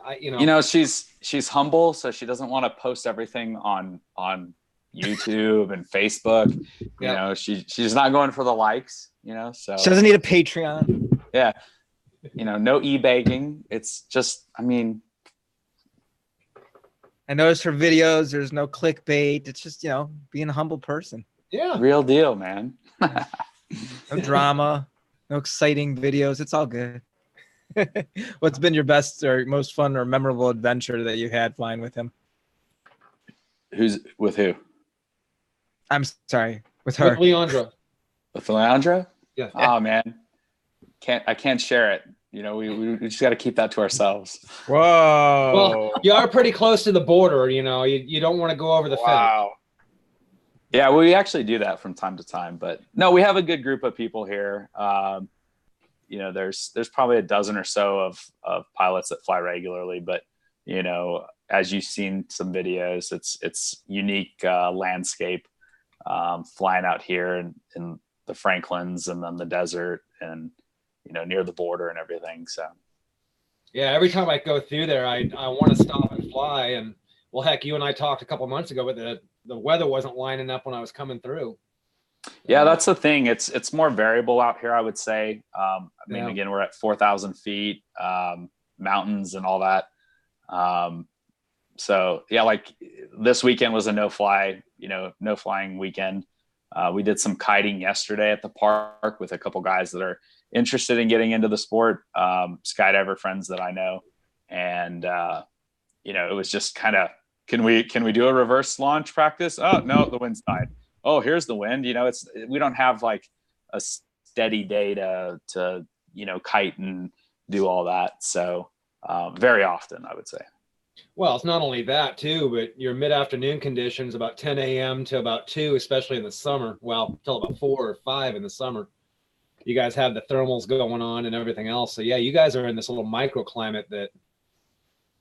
she's humble, so she doesn't want to post everything on YouTube and Facebook. She's not going for the likes. So she doesn't need a Patreon. Yeah, no e-bagging. It's just, I mean, I noticed her videos. There's no clickbait. It's just being a humble person. Yeah. Real deal, man. No drama, no exciting videos. It's all good. What's been your best or most fun or memorable adventure that you had flying with him? Who's with who? I'm sorry. With her. With Leandra. With Leandra? Yeah. Oh man. I can't share it. You know, we just got to keep that to ourselves. Whoa. Well, you are pretty close to the border. You know, you don't want to go over the fence. Wow. Yeah, we actually do that from time to time, but no, we have a good group of people here. You know, there's probably a dozen or so of pilots that fly regularly, but you know, as you've seen some videos, it's unique landscape, flying out here in the Franklins and then the desert and, you know, near the border and everything. So yeah, every time I go through there, I want to stop and fly. And well, heck, you and I talked a couple months ago, but the weather wasn't lining up when I was coming through. yeah, that's the thing. It's more variable out here, I would say. I mean, again, we're at 4,000 feet, mountains and all that. So yeah, like this weekend was a no flying weekend. We did some kiting yesterday at the park with a couple guys that are interested in getting into the sport, skydiver friends that I know. And, you know, it was just kind of, can we do a reverse launch practice? Oh, no, the wind's died. Oh, here's the wind. You know, we don't have like a steady day to, you know, kite and do all that. So very often, I would say. Well, it's not only that too, but your mid-afternoon conditions about 10 a.m. to about 2, especially in the summer. Well, till about 4 or 5 in the summer. You guys have the thermals going on and everything else. So yeah, you guys are in this little microclimate that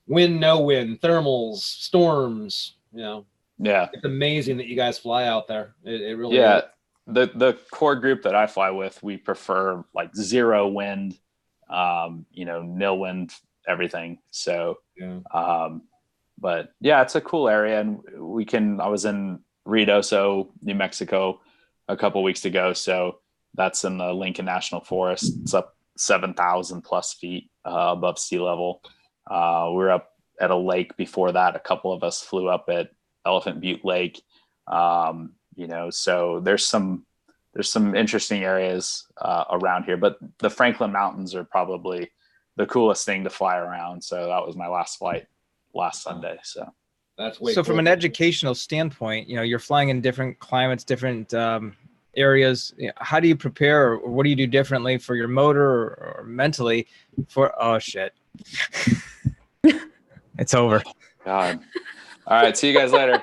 wind, no wind, thermals, storms, you know. Yeah. It's amazing that you guys fly out there. It really is. is. The core group that I fly with, we prefer like zero wind, you know, nil wind, everything. So, but yeah, it's a cool area. And I was in Ruidoso, New Mexico a couple weeks ago. So that's in the Lincoln National Forest. It's up 7,000 plus feet above sea level. We were up at a lake before that. A couple of us flew up at Elephant Butte Lake. You know, so there's some interesting areas around here, but the Franklin Mountains are probably the coolest thing to fly around. So that was my last flight last Sunday. So that's way so cool. From an educational standpoint, you know, you're flying in different climates, different areas. How do you prepare, or what do you do differently for your motor or mentally for, oh shit. It's over. God. All right. See you guys later.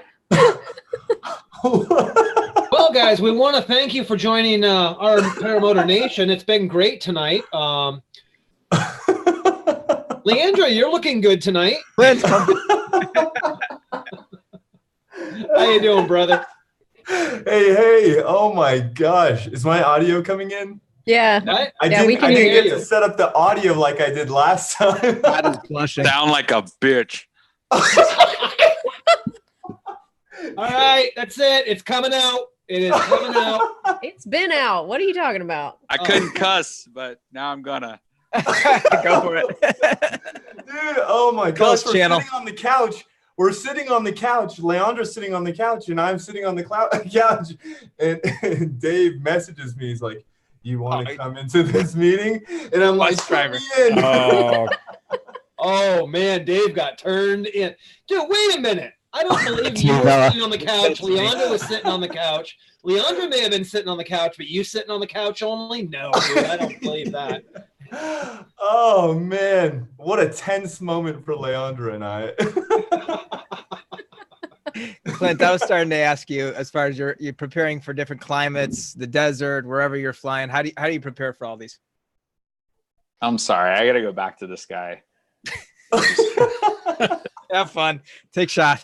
Well, guys, we want to thank you for joining our Paramotor Nation. It's been great tonight. Leandra, you're looking good tonight. Clint, how you doing, brother? Hey! Oh my gosh, is my audio coming in? Yeah, I didn't get to set up the audio like I did last time. That is blushing. Sound like a bitch. All right, that's it. It's coming out. It is coming out. It's been out. What are you talking about? I couldn't cuss, but now I'm gonna. Go for it. Dude, oh my gosh, we're channel. sitting on the couch. We're sitting on the couch. Leandra's sitting on the couch, and I'm sitting on the couch. And Dave messages me. He's like, "You want to come into this meeting?" And I'm like, driver. Oh. Oh man, Dave got turned in. Dude, wait a minute. I don't believe you were sitting on the couch. Leandra was sitting on the couch. Leandra may have been sitting on the couch, but you sitting on the couch only? No, dude, I don't believe that. Oh man, what a tense moment for Leandra and I. Clint, I was starting to ask you, as far as you're preparing for different climates, the desert, wherever you're flying, how do you prepare for all these? I'm sorry, I gotta go back to this guy. Have fun. Take shot.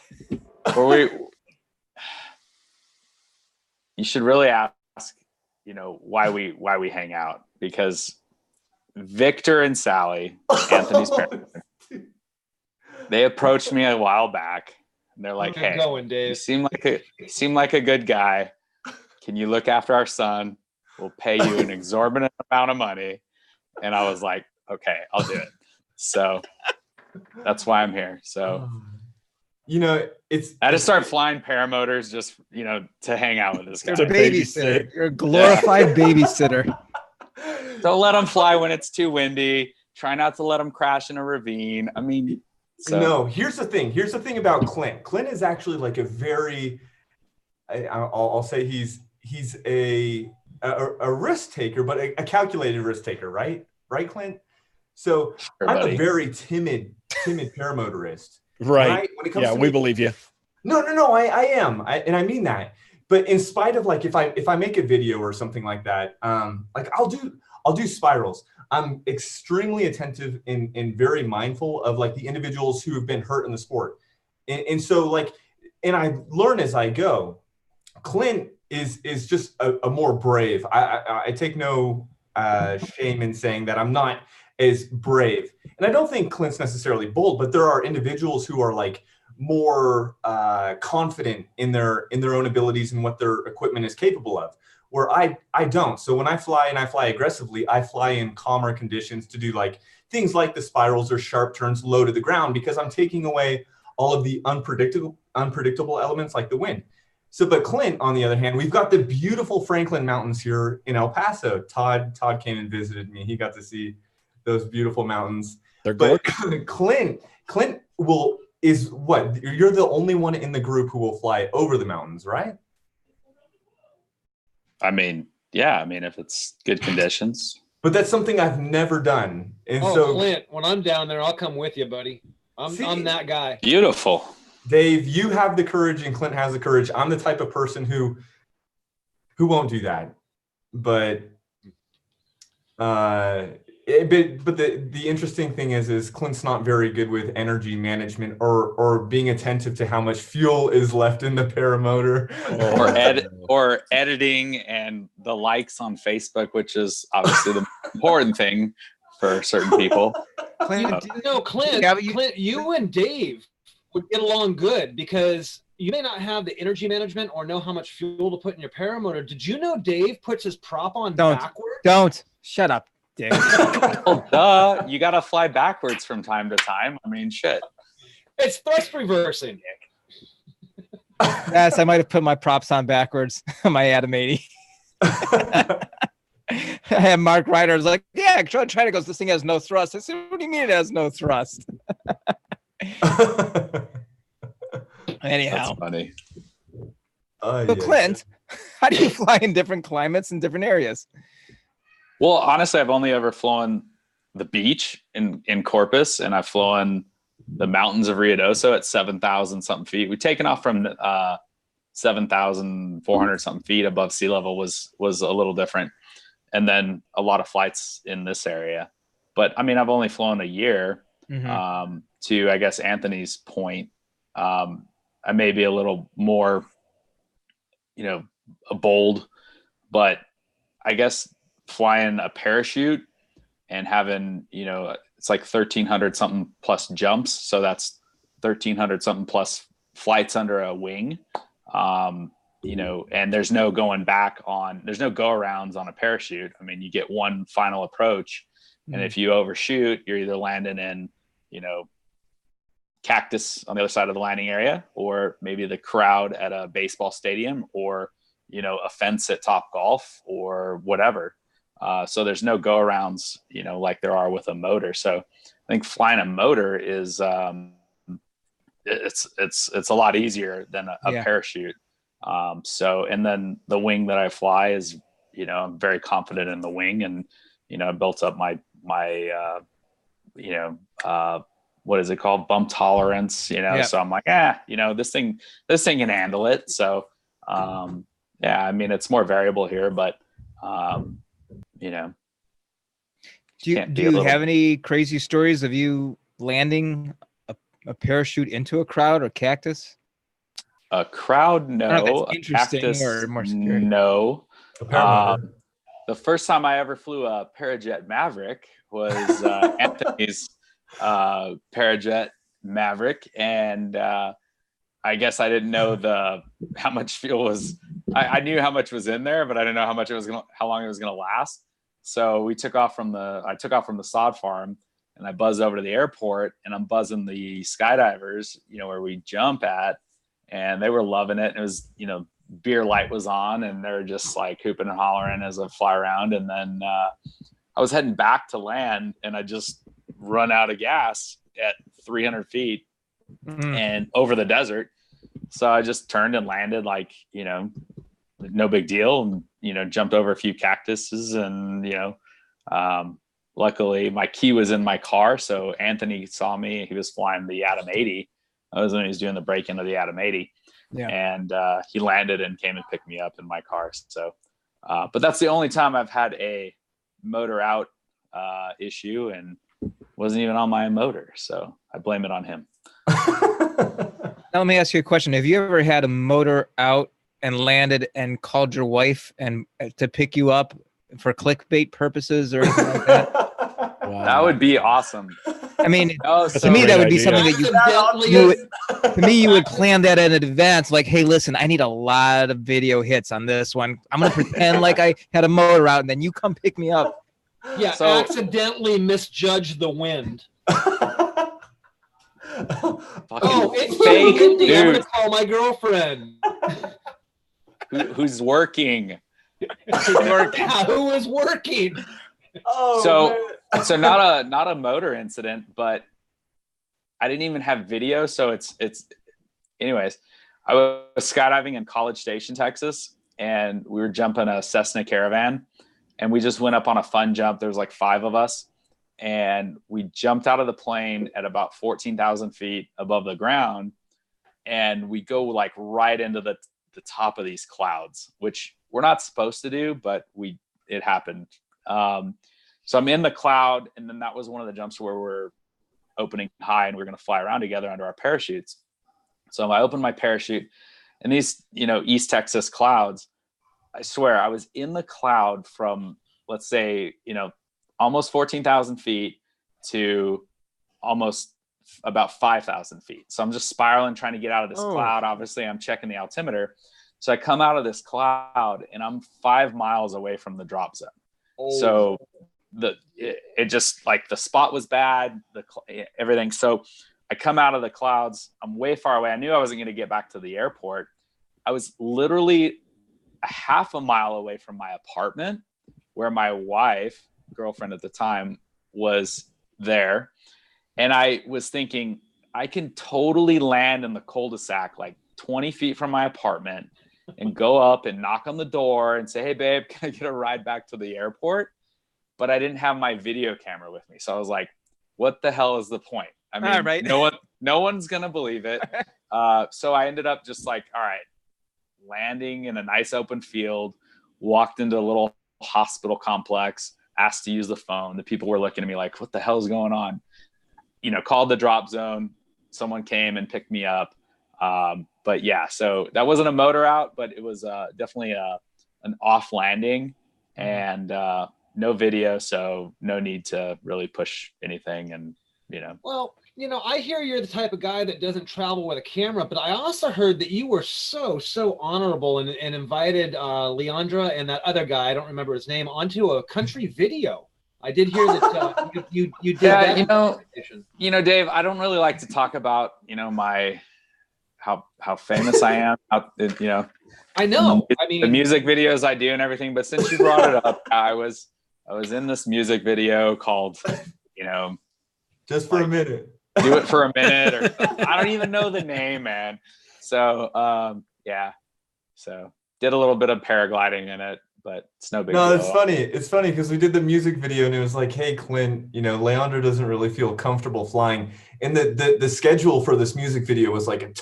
You should really ask, you know, why we hang out, because Victor and Sally, Anthony's parents, they approached me a while back, and they're like, "Hey, Dave. You seem like a good guy. Can you look after our son? We'll pay you an exorbitant amount of money." And I was like, "Okay, I'll do it." So that's why I'm here. So, you know, I just start flying paramotors just, you know, to hang out with this guy. You're a babysitter. You're a glorified babysitter. Don't let them fly when it's too windy. Try not to let them crash in a ravine. I mean, no, here's the thing. Here's the thing about Clint. Clint is actually like a very, I'll say he's a risk taker, but a calculated risk taker, right? Right, Clint? So Sure, I'm buddy. a very timid paramotorist. Right. When it comes Yeah, to we believe you. No, I am. And I mean that. But in spite of like, if I make a video or something like that, like I'll do spirals. I'm extremely attentive and very mindful of like the individuals who have been hurt in the sport. And so like, and I learn as I go. Clint is just a more brave. I take no shame in saying that I'm not as brave. And I don't think Clint's necessarily bold, but there are individuals who are like more confident in their own abilities and what their equipment is capable of, where I don't. So when I fly and I fly aggressively, I fly in calmer conditions to do like things like the spirals or sharp turns low to the ground, because I'm taking away all of the unpredictable elements like the wind. So, but Clint, on the other hand, we've got the beautiful Franklin Mountains here in El Paso. Todd came and visited me. He got to see those beautiful mountains. They're But gorgeous. Clint is what? You're the only one in the group who will fly over the mountains, right? I mean, yeah. I mean, if it's good conditions. But that's something I've never done. And Oh, so, Clint, when I'm down there, I'll come with you, buddy. I'm that guy. Beautiful. Dave, you have the courage and Clint has the courage. I'm the type of person who won't do that. But but the interesting thing is Clint's not very good with energy management or being attentive to how much fuel is left in the paramotor. Or editing and the likes on Facebook, which is obviously the important thing for certain people. Clint, you and Dave would get along good because you may not have the energy management or know how much fuel to put in your paramotor. Did you know Dave puts his prop on backwards? Don't. Shut up, Dave. Well, duh. You got to fly backwards from time to time. I mean, shit. It's thrust reversing. Yes, I might have put my props on backwards. My Adam 80. I had Mark Ryder. I was like, yeah, try to go. This thing has no thrust. I said, what do you mean it has no thrust? Anyhow. That's funny. So Clint, how do you fly in different climates and different areas? Well, honestly, I've only ever flown the beach in Corpus, and I've flown the mountains of Ruidoso at 7,000 something feet. We've taken off from 7,400 something feet above sea level was a little different. And then a lot of flights in this area. But I mean, I've only flown a year. To, I guess, Anthony's point, I may be a little more, bold, but I guess flying a parachute and having, it's like 1,300 something plus jumps. So that's 1,300 something plus flights under a wing. And there's no going back there's no go arounds on a parachute. I mean, you get one final approach, and if you overshoot, you're either landing in, cactus on the other side of the landing area, or maybe the crowd at a baseball stadium, or, a fence at Top Golf or whatever. So there's no go arounds, like there are with a motor. So I think flying a motor is, it's a lot easier than a parachute. And then the wing that I fly is, I'm very confident in the wing, and, I built up my what is it called? Bump tolerance, so I'm like, this thing can handle it. So, I mean, it's more variable here, but, do you have any crazy stories of you landing a parachute into a crowd or cactus? A crowd, no. Interesting cactus, or more scary? No. The first time I ever flew a Parajet Maverick was Anthony's Parajet Maverick, and I guess I didn't know how much fuel was. I knew how much was in there, but I didn't know how long it was gonna last. So I took off from the sod farm, and I buzzed over to the airport, and I'm buzzing the skydivers, where we jump at, and they were loving it. It was, beer light was on, and they're just like hooping and hollering as I fly around. And then I was heading back to land, and I just run out of gas at 300 feet and over the desert. So I just turned and landed like, no big deal, and, jumped over a few cactuses, and, luckily my key was in my car. So Anthony saw me. He was flying the Atom 80. I was when he was doing the break-in of the Atom 80. Yeah. And he landed and came and picked me up in my car. So, but that's the only time I've had a motor out issue, and wasn't even on my motor. So I blame it on him. Now let me ask you a question. Have you ever had a motor out and landed and called your wife and to pick you up for clickbait purposes or anything like that? Wow. That would be awesome. I mean, to me, that would be something that you would plan that in advance. Like, hey, listen, I need a lot of video hits on this one. I'm going to pretend like I had a motor out, and then you come pick me up. Yeah, so, accidentally misjudge the wind. It's fake, windy. Dude. I'm going to call my girlfriend. Who's working? Yeah, who is working? So not a motor incident, but I didn't even have video. So it's anyways, I was skydiving in College Station, Texas, and we were jumping a Cessna Caravan, and we just went up on a fun jump. There was like 5 of us, and we jumped out of the plane at about 14,000 feet above the ground, and we go like right into the top of these clouds, which we're not supposed to do, but it happened. So I'm in the cloud, and then that was one of the jumps where we're opening high and we're going to fly around together under our parachutes. So I opened my parachute, and these, East Texas clouds, I swear I was in the cloud from, let's say, almost 14,000 feet to almost about 5,000 feet. So I'm just spiraling, trying to get out of this cloud. Obviously I'm checking the altimeter. So I come out of this cloud, and I'm 5 miles away from the drop zone. So it just, like, the spot was bad, everything. So I come out of the clouds. I'm way far away. I knew I wasn't going to get back to the airport. I was literally a half a mile away from my apartment, where my wife, girlfriend at the time, was there. And I was thinking, I can totally land in the cul-de-sac, like 20 feet from my apartment, and go up and knock on the door and say, hey, babe, can I get a ride back to the airport? But I didn't have my video camera with me. So I was like, what the hell is the point? I mean, right. no one's going to believe it. So I ended up just like, all right, landing in a nice open field, walked into a little hospital complex, asked to use the phone. The people were looking at me like, what the hell is going on? Called the drop zone. Someone came and picked me up. But yeah, so that wasn't a motor out, but it was definitely an off landing, and no video, so no need to really push anything. And well, I hear you're the type of guy that doesn't travel with a camera, but I also heard that you were so honorable and invited Leandra and that other guy, I don't remember his name, onto a country video. I did hear that you did that. Dave, I don't really like to talk about my how famous I am. I know. I mean, the music videos I do and everything. But since you brought it up, I was in this music video called, just for a minute. Do it for a minute, or I don't even know the name, man. So yeah, so did a little bit of paragliding in it, but it's no big deal. It's funny. It's funny because we did the music video, and it was like, hey, Clint, Leandra doesn't really feel comfortable flying. And the schedule for this music video was like it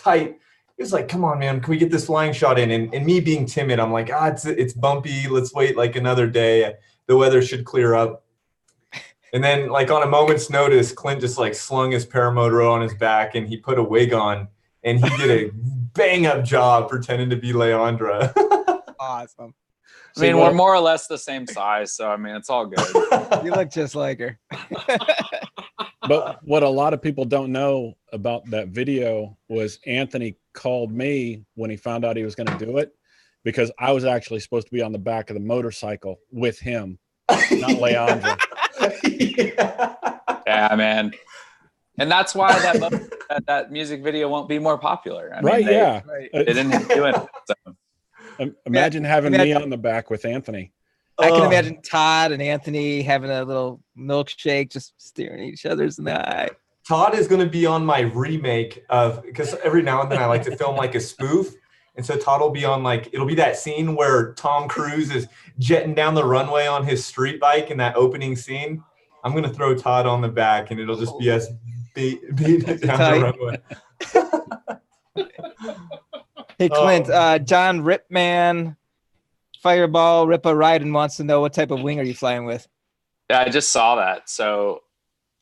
was like, come on, man, can we get this flying shot in? And me being timid, I'm like, it's bumpy. Let's wait like another day. The weather should clear up. And then, like, on a moment's notice, Clint just like slung his paramotor on his back, and he put a wig on, and he did a bang up job pretending to be Leandra. Awesome. I mean, we're more or less the same size, so I mean, it's all good. You look just like her. But what a lot of people don't know about that video was Anthony called me when he found out he was going to do it, because I was actually supposed to be on the back of the motorcycle with him, not Leandra. Yeah, man. And that's why that music video won't be more popular. I mean, they didn't do it. So. Imagine having me on the back with Anthony. I can imagine Todd and Anthony having a little milkshake, just staring at each other's in the eye. Todd is going to be on my remake because every now and then I like to film like a spoof. And so Todd will be on it'll be that scene where Tom Cruise is jetting down the runway on his street bike in that opening scene. I'm gonna throw Todd on the back, and it'll just be us beating it down the runway. Hey, Clint, John Ripman, Fireball, Ripa Ryden wants to know what type of wing are you flying with? Yeah, I just saw that. So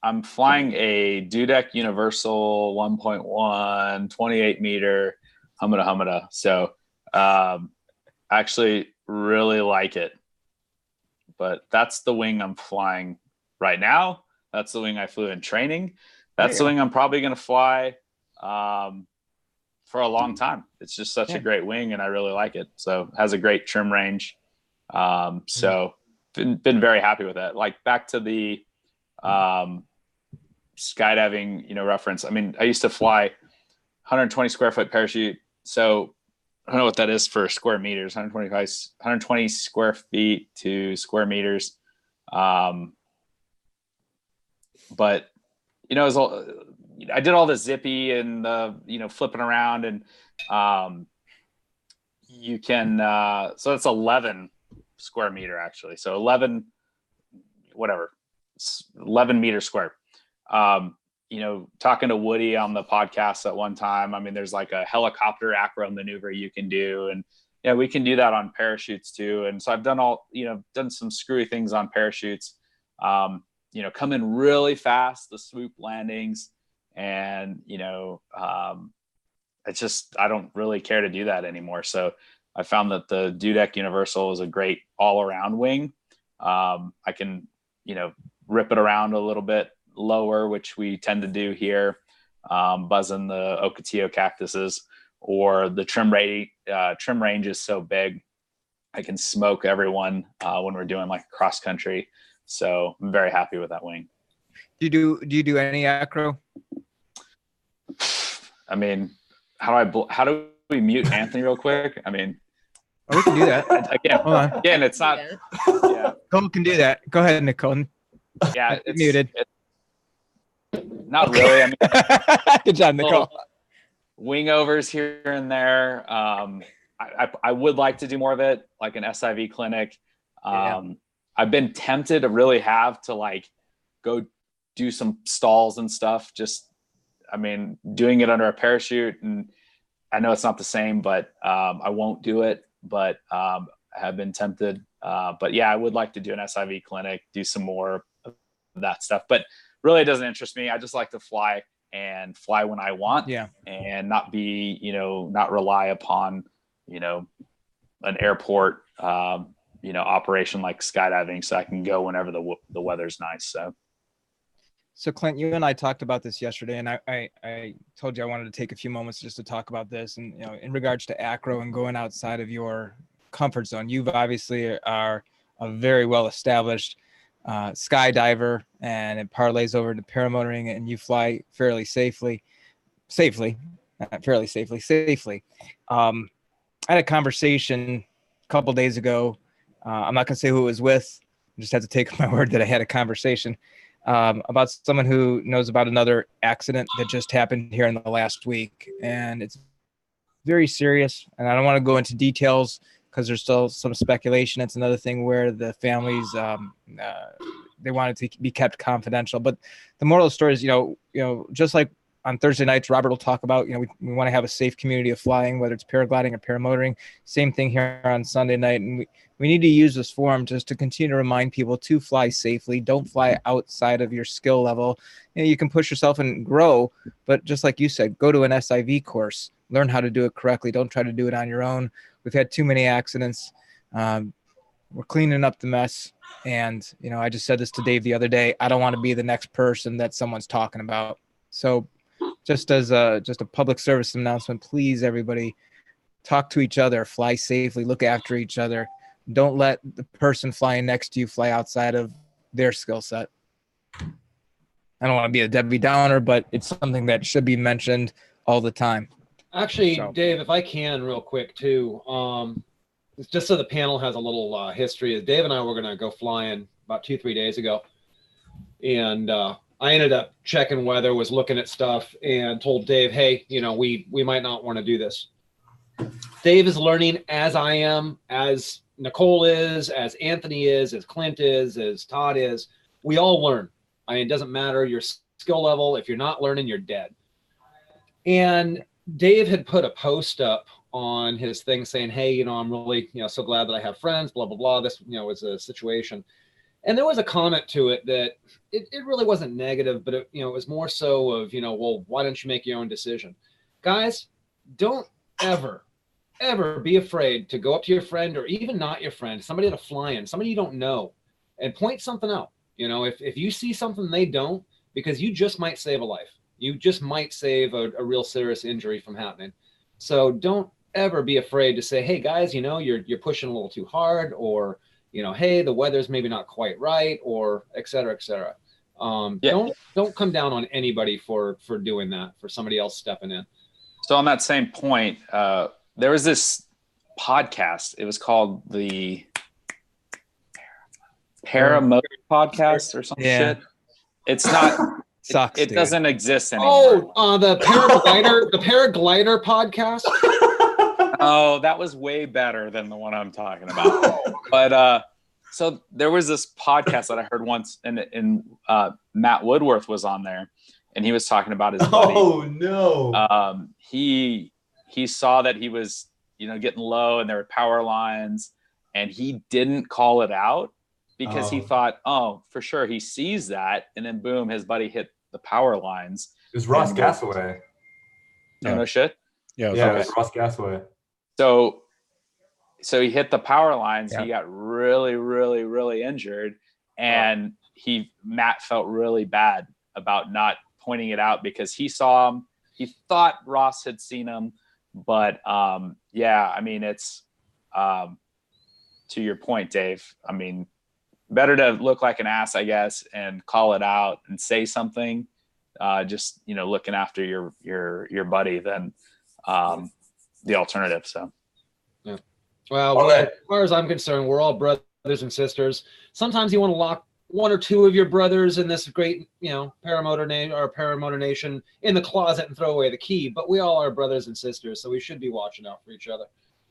I'm flying a Dudek Universal 1.1, 28 meter Humada. So actually really like it. But that's the wing I'm flying right now. That's the wing I flew in training. That's the wing I'm probably going to fly for a long time. It's just such a great wing, and I really like it. So it has a great trim range. So been very happy with that. Like back to the skydiving, reference. I mean, I used to fly 120 square foot parachute. So I don't know what that is for square meters, 120 square feet to square meters. But, it was all, I did all the zippy and flipping around, and you can, so it's 11 square meter actually. So 11 meter square. Talking to Woody on the podcast at one time, I mean, there's like a helicopter acro maneuver you can do. And we can do that on parachutes too. And so I've done done some screwy things on parachutes, come in really fast, the swoop landings. And, it's just, I don't really care to do that anymore. So I found that the Dudek Universal is a great all around wing. I can, rip it around a little bit lower, which we tend to do here, buzzing the Ocotillo cactuses, or the trim range is so big I can smoke everyone when we're doing like cross country. So I'm very happy with that wing. Do you do any acro? I mean, how do we mute Anthony real quick? I mean, we can do that. Again, it's not. Yeah, Nicole can do that. Go ahead, Nicole. Yeah, it's muted. Not really. I mean, good job, Nicole. Wing overs here and there. I would like to do more of it, like an SIV clinic. I've been tempted to really have to like go do some stalls and stuff. Doing it under a parachute, and I know it's not the same, but I won't do it. But I have been tempted. But yeah, I would like to do an SIV clinic, do some more of that stuff. But really, it doesn't interest me. I just like to fly when I want, and not be, not rely upon, an airport, operation like skydiving, so I can go whenever the weather's nice. So Clint, you and I talked about this yesterday, and I told you I wanted to take a few moments just to talk about this. And, in regards to acro and going outside of your comfort zone, you've obviously are a very well-established skydiver, and it parlays over into paramotoring, and you fly fairly safely. I had a conversation a couple days ago. I'm not going to say who it was with. I just have to take my word that I had a conversation about someone who knows about another accident that just happened here in the last week. And it's very serious. And I don't want to go into details because there's still some speculation. It's another thing where the families, they want it to be kept confidential. But the moral of the story is, just like on Thursday nights, Robert will talk about, we want to have a safe community of flying, whether it's paragliding or paramotoring. Same thing here on Sunday night. And we need to use this forum just to continue to remind people to fly safely. Don't fly outside of your skill level. You can push yourself and grow, but just like you said, go to an SIV course, learn how to do it correctly. Don't try to do it on your own. We've had too many accidents. We're cleaning up the mess. And, I just said this to Dave the other day. I don't want to be the next person that someone's talking about. So just as a public service announcement, please, everybody, talk to each other, fly safely, look after each other. Don't let the person flying next to you fly outside of their skill set. I don't want to be a Debbie Downer, but it's something that should be mentioned all the time. Actually, Dave, if I can real quick too, just so the panel has a little history. Dave and I were going to go flying about 2-3 days ago. And I ended up checking weather, was looking at stuff, and told Dave, hey, we might not want to do this. Dave is learning as I am, as Nicole is, as Anthony is, as Clint is, as Todd is. We all learn. I mean, it doesn't matter your skill level. If you're not learning, you're dead. And Dave had put a post up on his thing saying, hey, I'm really, so glad that I have friends, blah, blah, blah. This, was a situation. And there was a comment to it that it really wasn't negative, but it was more so of, well, why don't you make your own decision? Guys, don't ever be afraid to go up to your friend, or even not your friend, somebody at a fly-in, somebody you don't know, and point something out. If you see something they don't, because you just might save a life. You just might save a real serious injury from happening. So don't ever be afraid to say, hey guys, you're pushing a little too hard, or hey, the weather's maybe not quite right, or et cetera, et cetera. Don't come down on anybody for doing that, for somebody else stepping in. So on that same point, there was this podcast. It was called the Paramotor podcast or some shit. It's not. Sucks, it doesn't exist anymore. Oh, the paraglider podcast. Oh, that was way better than the one I'm talking about. But so there was this podcast that I heard once, and Matt Woodworth was on there, and he was talking about his buddy. Oh no. He saw that he was, getting low, and there were power lines, and he didn't call it out because he thought, oh, for sure he sees that, and then boom, his buddy hit the power lines. It was Ross Gasaway. No shit. Yeah, it was Ross Gasaway. So he hit the power lines. He got really, really, really injured, and Matt felt really bad about not pointing it out because he saw him. He thought Ross had seen him, but I mean, it's to your point, Dave. I mean, better to look like an ass, I guess, and call it out and say something. Just looking after your buddy than the alternative. So, yeah. Well, as far as I'm concerned, we're all brothers and sisters. Sometimes you want to lock one or two of your brothers in this great, paramotor nation in the closet and throw away the key. But we all are brothers and sisters, so we should be watching out for each other,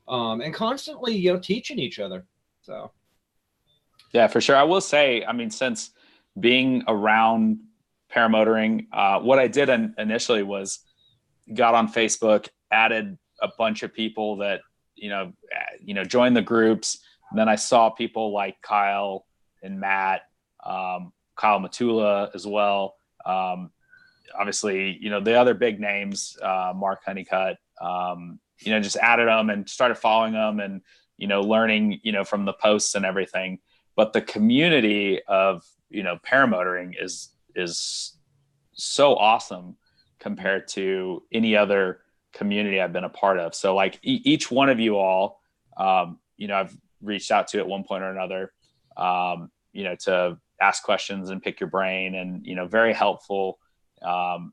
and constantly, teaching each other. So, yeah, for sure. I will say, I mean, since being around paramotoring, what I did initially was got on Facebook, added a bunch of people that joined the groups. And then I saw people like Kyle and Matt, Kyle Matula as well. Obviously, the other big names, Mark Honeycutt, just added them and started following them and, learning, from the posts and everything. But the community of, paramotoring is so awesome compared to any other community I've been a part of. So like each one of you all, I've reached out to at one point or another, to ask questions and pick your brain, and, very helpful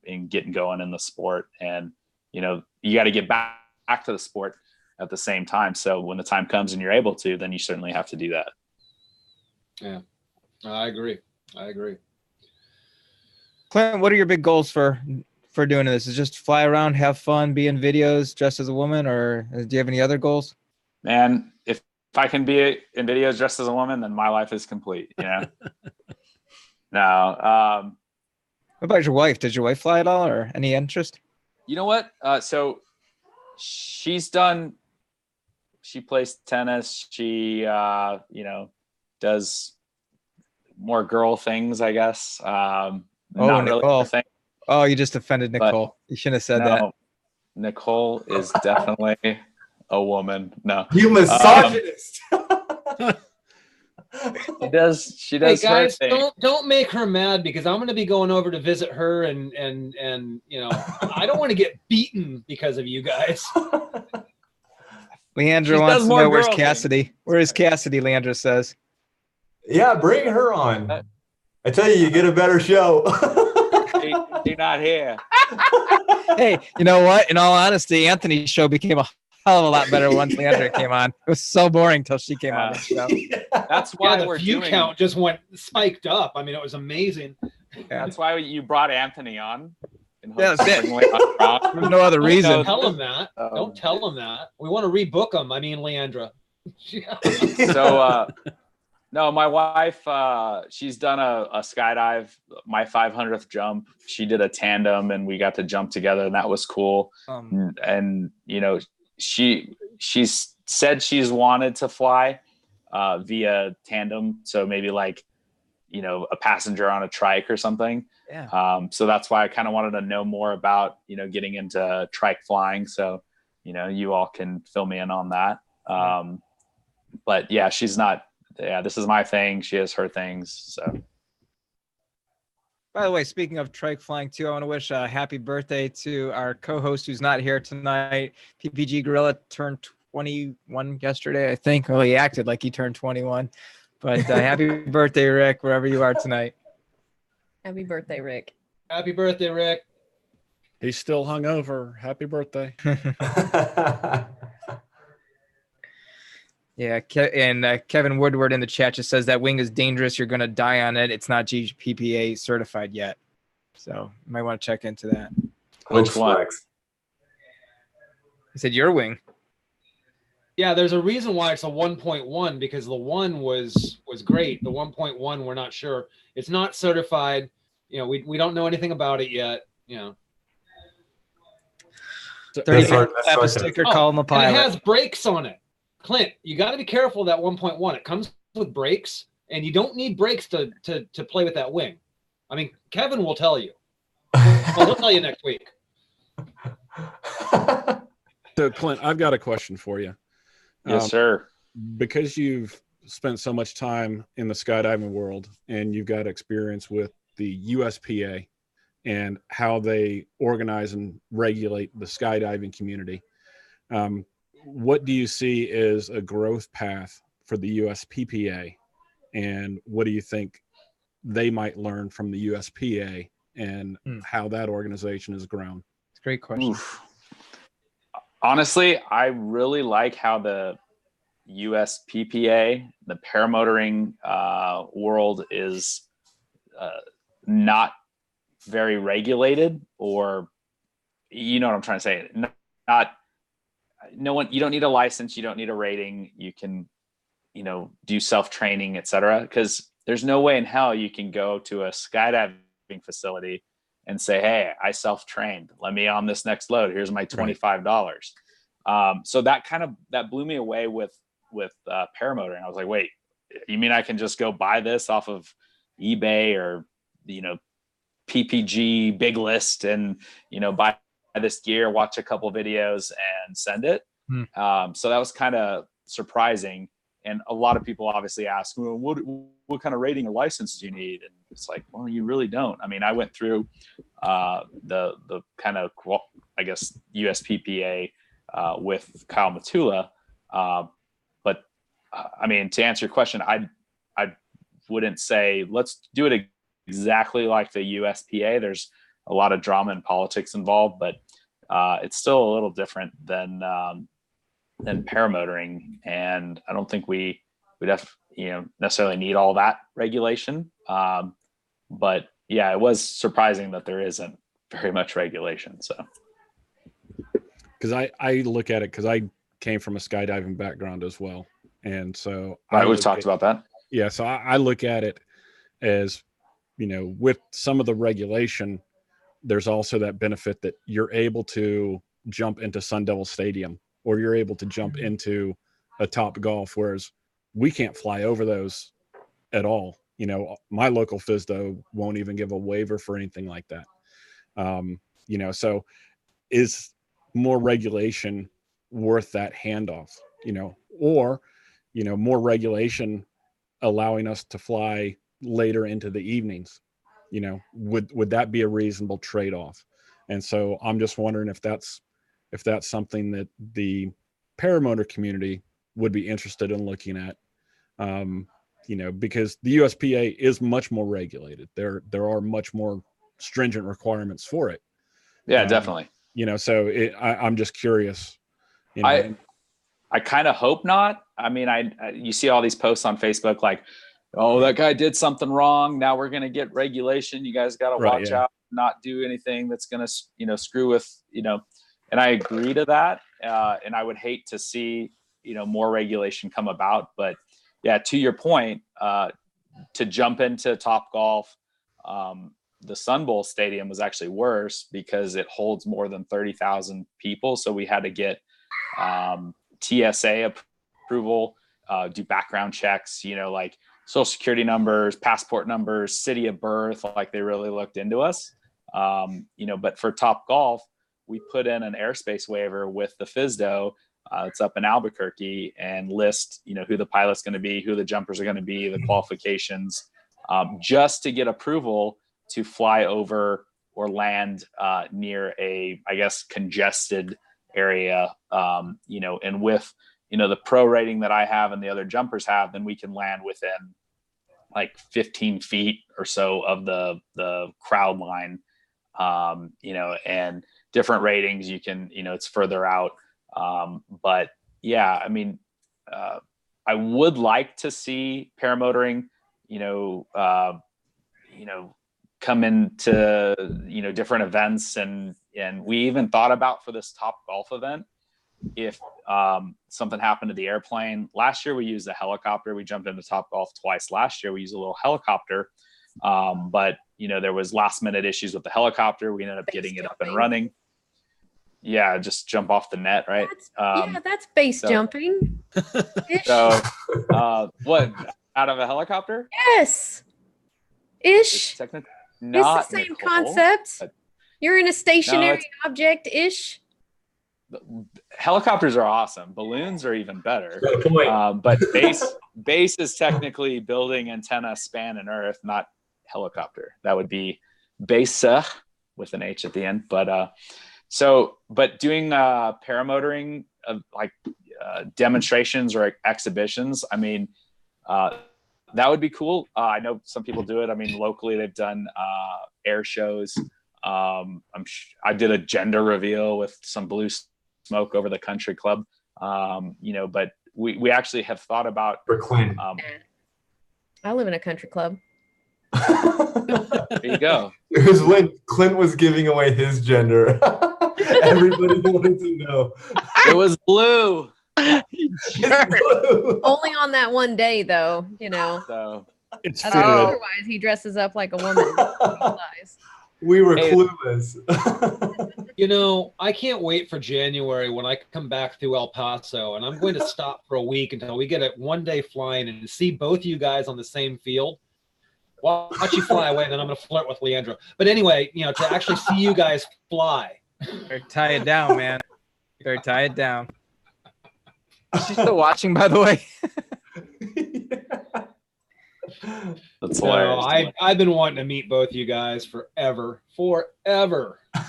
in getting going in the sport. And, you got to get back to the sport at the same time. So when the time comes and you're able to, then you certainly have to do that. Yeah, I agree. Clint, what are your big goals for doing this? Is just fly around, have fun, be in videos dressed as a woman, or do you have any other goals? Man, if I can be in videos dressed as a woman, then my life is complete. No. What about your wife? Did your wife fly at all, or any interest? You know what? So she plays tennis. She, does more girl things, I guess. Not Nicole. really a thing. Oh, you just offended Nicole. But you shouldn't have said that. Nicole is definitely a woman. No. You misogynist. She does. Hey guys, don't make her mad, because I'm going to be going over to visit her, and I don't want to get beaten because of you guys. Leandra wants to know where's Cassidy. Where is Cassidy? Leandra says. Yeah, bring her on. I tell you get a better show. She's not here. Hey, you know what? In all honesty, Anthony's show became a hell of a lot better once Leandra came on. It was so boring till she came on the show. That's why the view count just went spiked up. I mean, it was amazing. That's why you brought Anthony on. Yeah, that's it. No other reason. Don't tell him that. Don't tell him that. We want to rebook him. I mean, Leandra. So, No, my wife, she's done a skydive, my 500th jump. She did a tandem and we got to jump together, and that was cool. And you know, she's said she's wanted to fly via tandem. So maybe like, you know, a passenger on a trike or something. Yeah. So that's why I kind of wanted to know more about, you know, getting into trike flying. So, you know, you all can fill me in on that. But yeah, she's not, this is my thing. She has her things. So. By the way, speaking of trike flying too, I want to wish a happy birthday to our co-host who's not here tonight. PPG Gorilla turned 21 yesterday, I think. Well, he acted like he turned 21. But happy birthday, Rick, wherever you are tonight. Happy birthday, Rick. Happy birthday, Rick. He's still hungover. Happy birthday. Yeah, and Kevin Woodward in the chat just says that wing is dangerous. You're going to die on it. It's not GPPA certified yet. So you might want to check into that. Which one? He said your wing. Yeah, there's a reason why it's a 1.1, because the 1 was great. The 1.1, we're not sure. It's not certified. You know, we don't know anything about it yet. You know. 30 minutes left, a sticker, call him a pilot. And it has brakes on it. Clint, you got to be careful of that 1.1. It comes with brakes, and you don't need brakes to play with that wing. I mean, Kevin will tell you. Well, he'll tell you next week. So, Clint, I've got a question for you. Yes, sir. Because you've spent so much time in the skydiving world and you've got experience with the USPA and how they organize and regulate the skydiving community, what do you see as a growth path for the USPPA, and what do you think they might learn from the USPA and how that organization has grown? It's a great question. Oof. Honestly, I really like how the USPPA, the paramotoring world, is not very regulated, or you know what I'm trying to say. You don't need a license, you don't need a rating, you can, you know, do self-training, etc. Because there's no way in hell you can go to a skydiving facility and say, hey, I self-trained, let me on this next load, here's my $25. So that blew me away with paramotoring. I was like, wait, you mean I can just go buy this off of eBay or, you know, PPG big list and, you know, buy this gear, watch a couple videos and send it. So that was kind of surprising. And a lot of people obviously ask, well, what kind of rating or license do you need? And it's like, well, you really don't. I mean, I went through the kind of, I guess, USPPA with Kyle Matula. But I mean, to answer your question, I wouldn't say let's do it exactly like the USPA. There's a lot of drama and politics involved, but it's still a little different than paramotoring. And I don't think we'd have, you know, necessarily need all that regulation. But yeah, it was surprising that there isn't very much regulation. So, because I look at it, because I came from a skydiving background as well, and so we've talked about that. Yeah, so I look at it as, you know, with some of the regulation, there's also that benefit that you're able to jump into Sun Devil Stadium, or you're able to jump into a Top Golf, whereas we can't fly over those at all. You know, my local FSDO won't even give a waiver for anything like that. You know, so is more regulation worth that handoff, you know, or, you know, more regulation allowing us to fly later into the evenings, you know, would that be a reasonable trade-off? And so I'm just wondering if that's something that the paramotor community would be interested in looking at, you know, because the USPA is much more regulated. There are much more stringent requirements for it. Yeah, definitely. You know, so I'm just curious. You know, I kind of hope not. I mean, you see all these posts on Facebook like, oh, that guy did something wrong, now we're going to get regulation. You guys got to watch out, not do anything that's going to, you know, screw with, you know, and I agree to that. And I would hate to see, you know, more regulation come about. But yeah, to your point, to jump into Top Golf, the Sun Bowl Stadium was actually worse because it holds more than 30,000 people. So we had to get TSA approval, do background checks, like social security numbers, passport numbers, city of birth, like they really looked into us. But for Top Golf, we put in an airspace waiver with the FSDO. It's up in Albuquerque, and list, who the pilot's going to be, who the jumpers are going to be, the qualifications, just to get approval to fly over or land near a, I guess, congested area, and with, the pro rating that I have and the other jumpers have, then we can land within like 15 feet or so of the crowd line, and different ratings you can, it's further out. But yeah, I mean, I would like to see paramotoring, come into, different events. And we even thought about for this Top Golf event, if something happened to the airplane. Last year we used a helicopter. We jumped into Top Golf twice last year. We used a little helicopter. But there was last minute issues with the helicopter. We ended up getting it up and running. Yeah, just jump off the net, right? That's base jumping. So, what, out of a helicopter? Yes. Ish. It's the same concept. You're in a stationary object-ish. Helicopters are awesome. Balloons are even better. But base is technically building antenna span in Earth, not helicopter. That would be base with an H at the end. But but doing paramotoring, like demonstrations or exhibitions, I mean, that would be cool. I know some people do it. I mean, locally they've done air shows. I did a gender reveal with some blue smoke over the country club. But we actually have thought about for Clint. I live in a country club. There you go. It was when Clint was giving away his gender. Everybody wanted to know. It was blue. Blue. Only on that one day, though. So It's Otherwise, he dresses up like a woman. We were clueless. I can't wait for January when I come back through El Paso, and I'm going to stop for a week until we get a one-day flying and see both you guys on the same field. Watch you fly away, then I'm going to flirt with Leandro. But anyway, to actually see you guys fly. Better tie it down, man. Better tie it down. She's still watching, by the way. That's hilarious. I've been wanting to meet both you guys forever.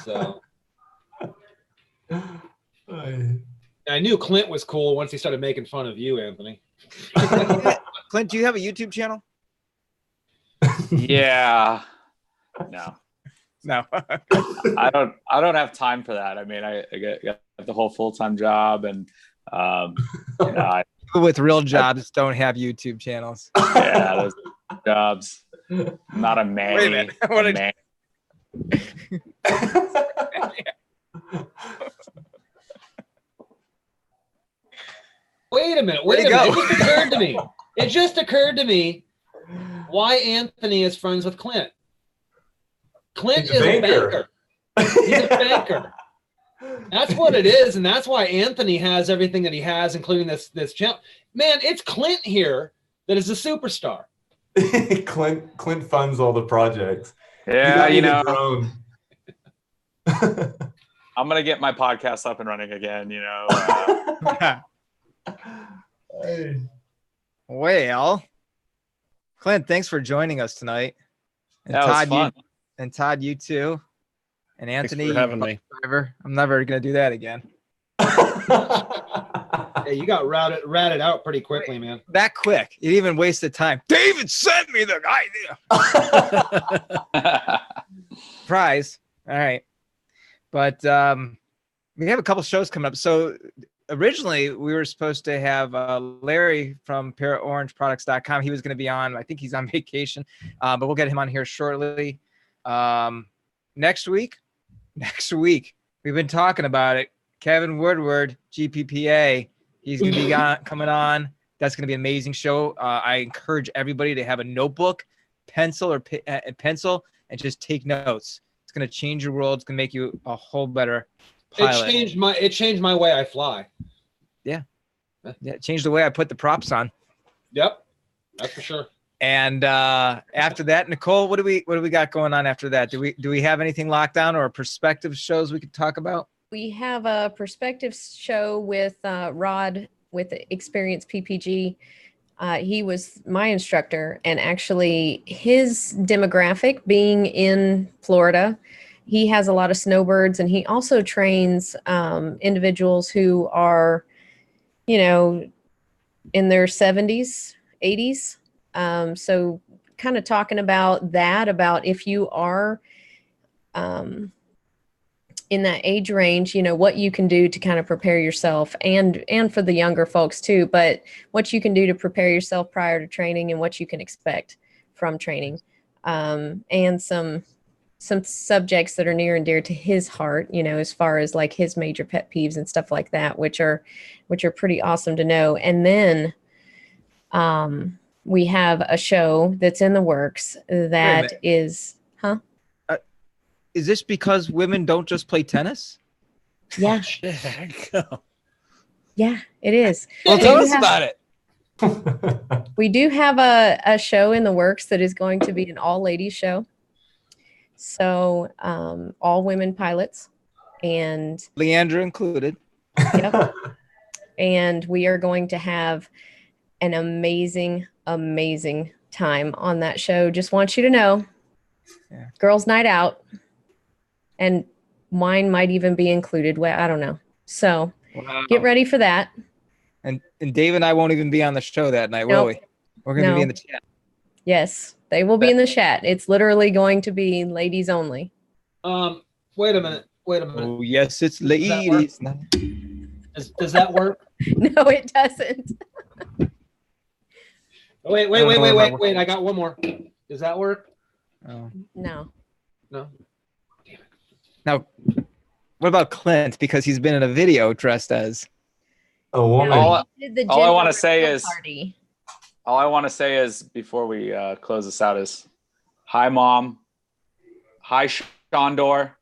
So I knew Clint was cool once he started making fun of you, Anthony. Clint, do you have a YouTube channel? Yeah. No. I don't have time for that. I mean, I got the whole full-time job, and people with real jobs don't have YouTube channels. Yeah, those jobs. I'm not a man. Wait a minute. Wait a minute. It just occurred to me why Anthony is friends with Clint. Clint is a banker. He's a banker. That's what it is, and that's why Anthony has everything that he has, including this channel. Man, it's Clint here that is a superstar. Clint funds all the projects. Yeah, I'm gonna get my podcast up and running again. Well, Clint, thanks for joining us tonight. And that was fun. Todd, you too. And Anthony, thanks for having me. Driver. I'm never gonna do that again. Yeah, you got ratted out pretty quickly, man. That quick. You didn't even wasted time. David sent me the idea. Prize. All right. But we have a couple shows coming up. So originally we were supposed to have Larry from paraorangeproducts.com. He was going to be on. I think he's on vacation, but we'll get him on here shortly. Next week, we've been talking about it. Kevin Woodward, GPPA. He's going to be coming on. That's going to be an amazing show. I encourage everybody to have a notebook, pencil, and just take notes. It's going to change your world. It's going to make you a whole better pilot. It changed my way I fly. Yeah, it changed the way I put the props on. Yep, that's for sure. And after that, Nicole, what do we got going on after that? Do we have anything locked down or perspective shows we could talk about? We have a perspective show with Rod with Experience PPG. He was my instructor, and actually his demographic being in Florida, he has a lot of snowbirds, and he also trains individuals who are, in their 70s, 80s. So kind of talking about that, about if you are in that age range, what you can do to kind of prepare yourself, and for the younger folks too, but what you can do to prepare yourself prior to training and what you can expect from training, and some subjects that are near and dear to his heart, as far as like his major pet peeves and stuff like that, which are pretty awesome to know. And then we have a show that's in the works that is, Is this because women don't just play tennis? Yeah. Yeah, it is. Well, tell us about it. We do have a show in the works that is going to be an all-ladies show. So all women pilots, and Leandra included. Yep. And we are going to have an amazing time on that show. Just want you to know, girls' night out. And wine might even be included. Well, I don't know. So Get ready for that. And Dave and I won't even be on the show that night, will we? We're going to be in the chat. Yes, they will be in the chat. It's literally going to be ladies only. Wait a minute. Oh, yes, it's ladies. Does that work? No, it doesn't. Wait. I got one more. Does that work? Oh. No. No. Now, what about Clint? Because he's been in a video dressed as a woman. All I want to say is before we close this out is, hi, Mom. Hi, Shondor.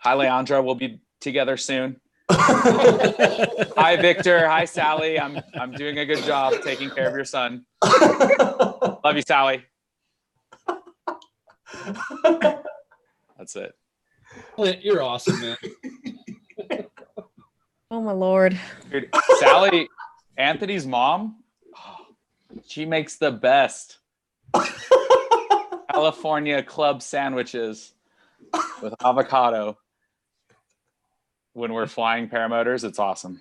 Hi, Leandra. We'll be together soon. Hi, Victor. Hi, Sally. I'm doing a good job taking care of your son. Love you, Sally. That's it. Clint, you're awesome, man. Oh my Lord. Dude, Sally, Anthony's mom, she makes the best California club sandwiches with avocado when we're flying paramotors. It's awesome.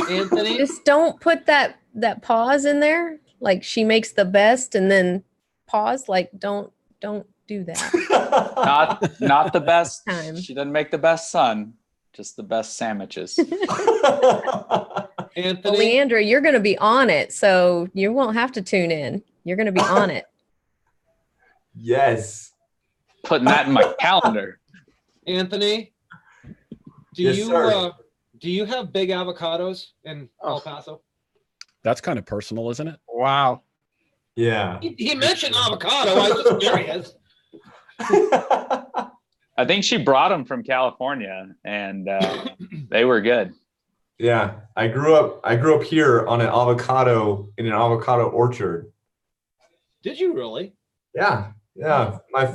Anthony, just don't put that pause in there. Like, she makes the best and then pause. Like, don't do that. Not the best time. She doesn't make the best son, just the best sandwiches. Anthony, well, Leandra, you're going to be on it, so you won't have to tune in. You're going to be on it. Yes. Putting that in my calendar. Anthony, do you have big avocados in El Paso? That's kind of personal, isn't it? Wow. Yeah. He mentioned avocado. I was just curious. I think she brought them from California, and they were good. Yeah, I grew up here in an avocado orchard. Did you really? Yeah. My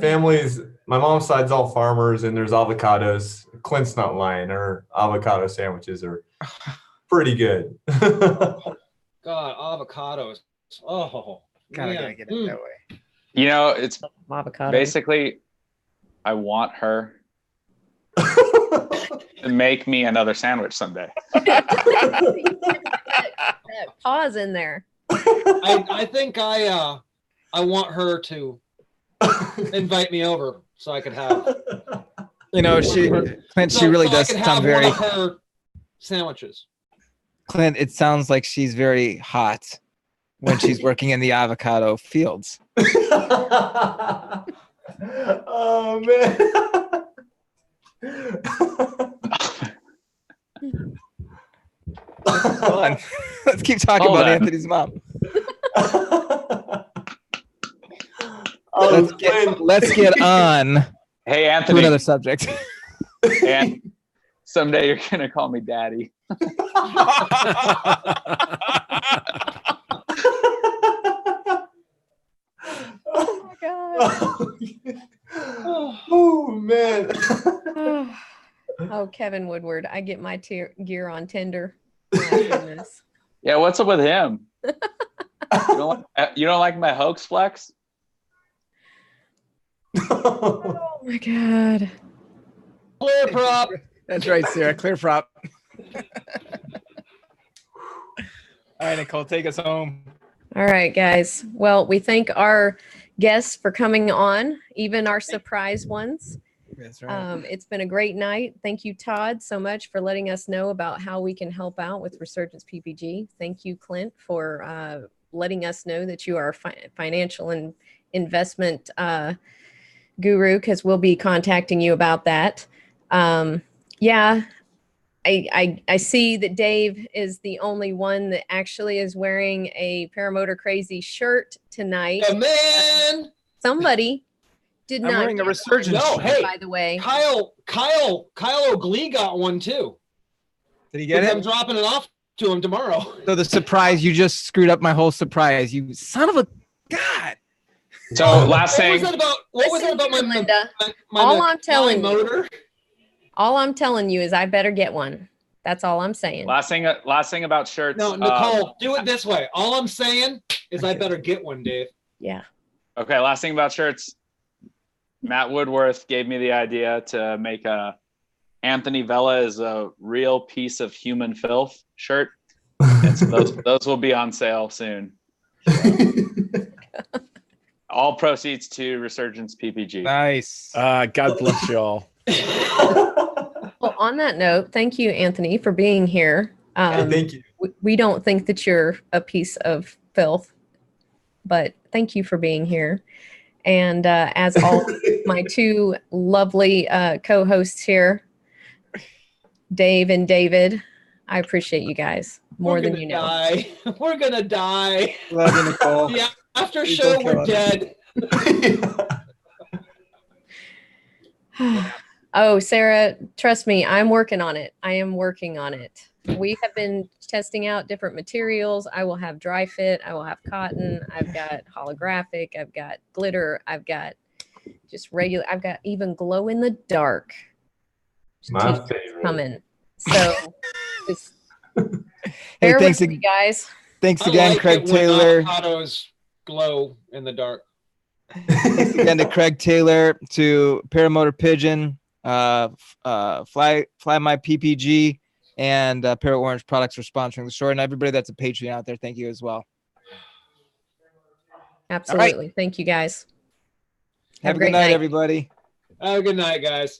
mom's side's all farmers, and there's avocados. Clint's not lying. Our avocado sandwiches are pretty good. God, avocados. Oh, God, I gotta get it that way. You know, it's avocado. Basically, I want her to make me another sandwich someday. That pause in there. I think I want her to invite me over so I could have. You know, Clint, she really does sound very. One of her sandwiches. Clint, it sounds like she's very hot when she's working in the avocado fields. Oh man. Fun. Let's keep talking Hold about on. Anthony's mom. Oh, Let's get on Hey, to Anthony. another subject. And someday you're going to call me daddy. Oh my God. Oh man. Oh, Kevin Woodward, I get my gear on Tinder. My goodness. Yeah, what's up with him? You don't like my hoax flex? Oh my God. Clear prop. That's right, Sarah. Clear prop. All right, Nicole, take us home. All right, guys. Well, we thank our guests for coming on, even our surprise ones. That's right. It's been a great night. Thank you, Todd, so much for letting us know about how we can help out with Resurgence PPG. Thank you, Clint, for letting us know that you are a financial and investment guru, because we'll be contacting you about that. Yeah, I see that Dave is the only one that actually is wearing a Paramotor Crazy shirt tonight. Yeah, man. Somebody did I'm not wearing a get Resurgence one, No, hey. by the way. Kyle O'Glee got one too. Did he get I'm it? dropping it off to him tomorrow. So the surprise, you just screwed up my whole surprise. You son of a God. So last What was thing, that about? What was Listen that about here, my Linda. my All I'm telling you, motor? all I'm telling you is I better get one. That's all I'm saying. last thing about shirts. No, Nicole, do it this way. All I'm saying is I better get one, Dave. Yeah. Okay, last thing about shirts. Matt Woodworth gave me the idea to make a Anthony Vella is a real piece of human filth shirt. And so those will be on sale soon. All proceeds to Resurgence PPG. Nice. God bless you all. Well, on that note, thank you, Anthony, for being here. Thank you. We don't think that you're a piece of filth, but thank you for being here. And as all my two lovely co-hosts here, Dave and David, I appreciate you guys more than you know. We're gonna die. Love you, Nicole. Yeah, after Please show don't kill we're us. dead. Oh, Sarah, trust me, I'm working on it. I am working on it. We have been testing out different materials. I will have dry fit. I will have cotton. I've got holographic. I've got glitter. I've got just regular. I've got even glow in the dark. My T-shirts favorite. coming. So just Hey, bear thanks, with me, guys. thanks I again, like Craig it when Taylor. avocados glow in the dark. Thanks again to Craig Taylor, to Paramotor Pigeon, Fly My PPG, and Para Orange Products for sponsoring the show, and everybody that's a Patreon out there. Thank you as well. Absolutely. Thank you, guys. Have a good night, everybody. Have a good night, guys.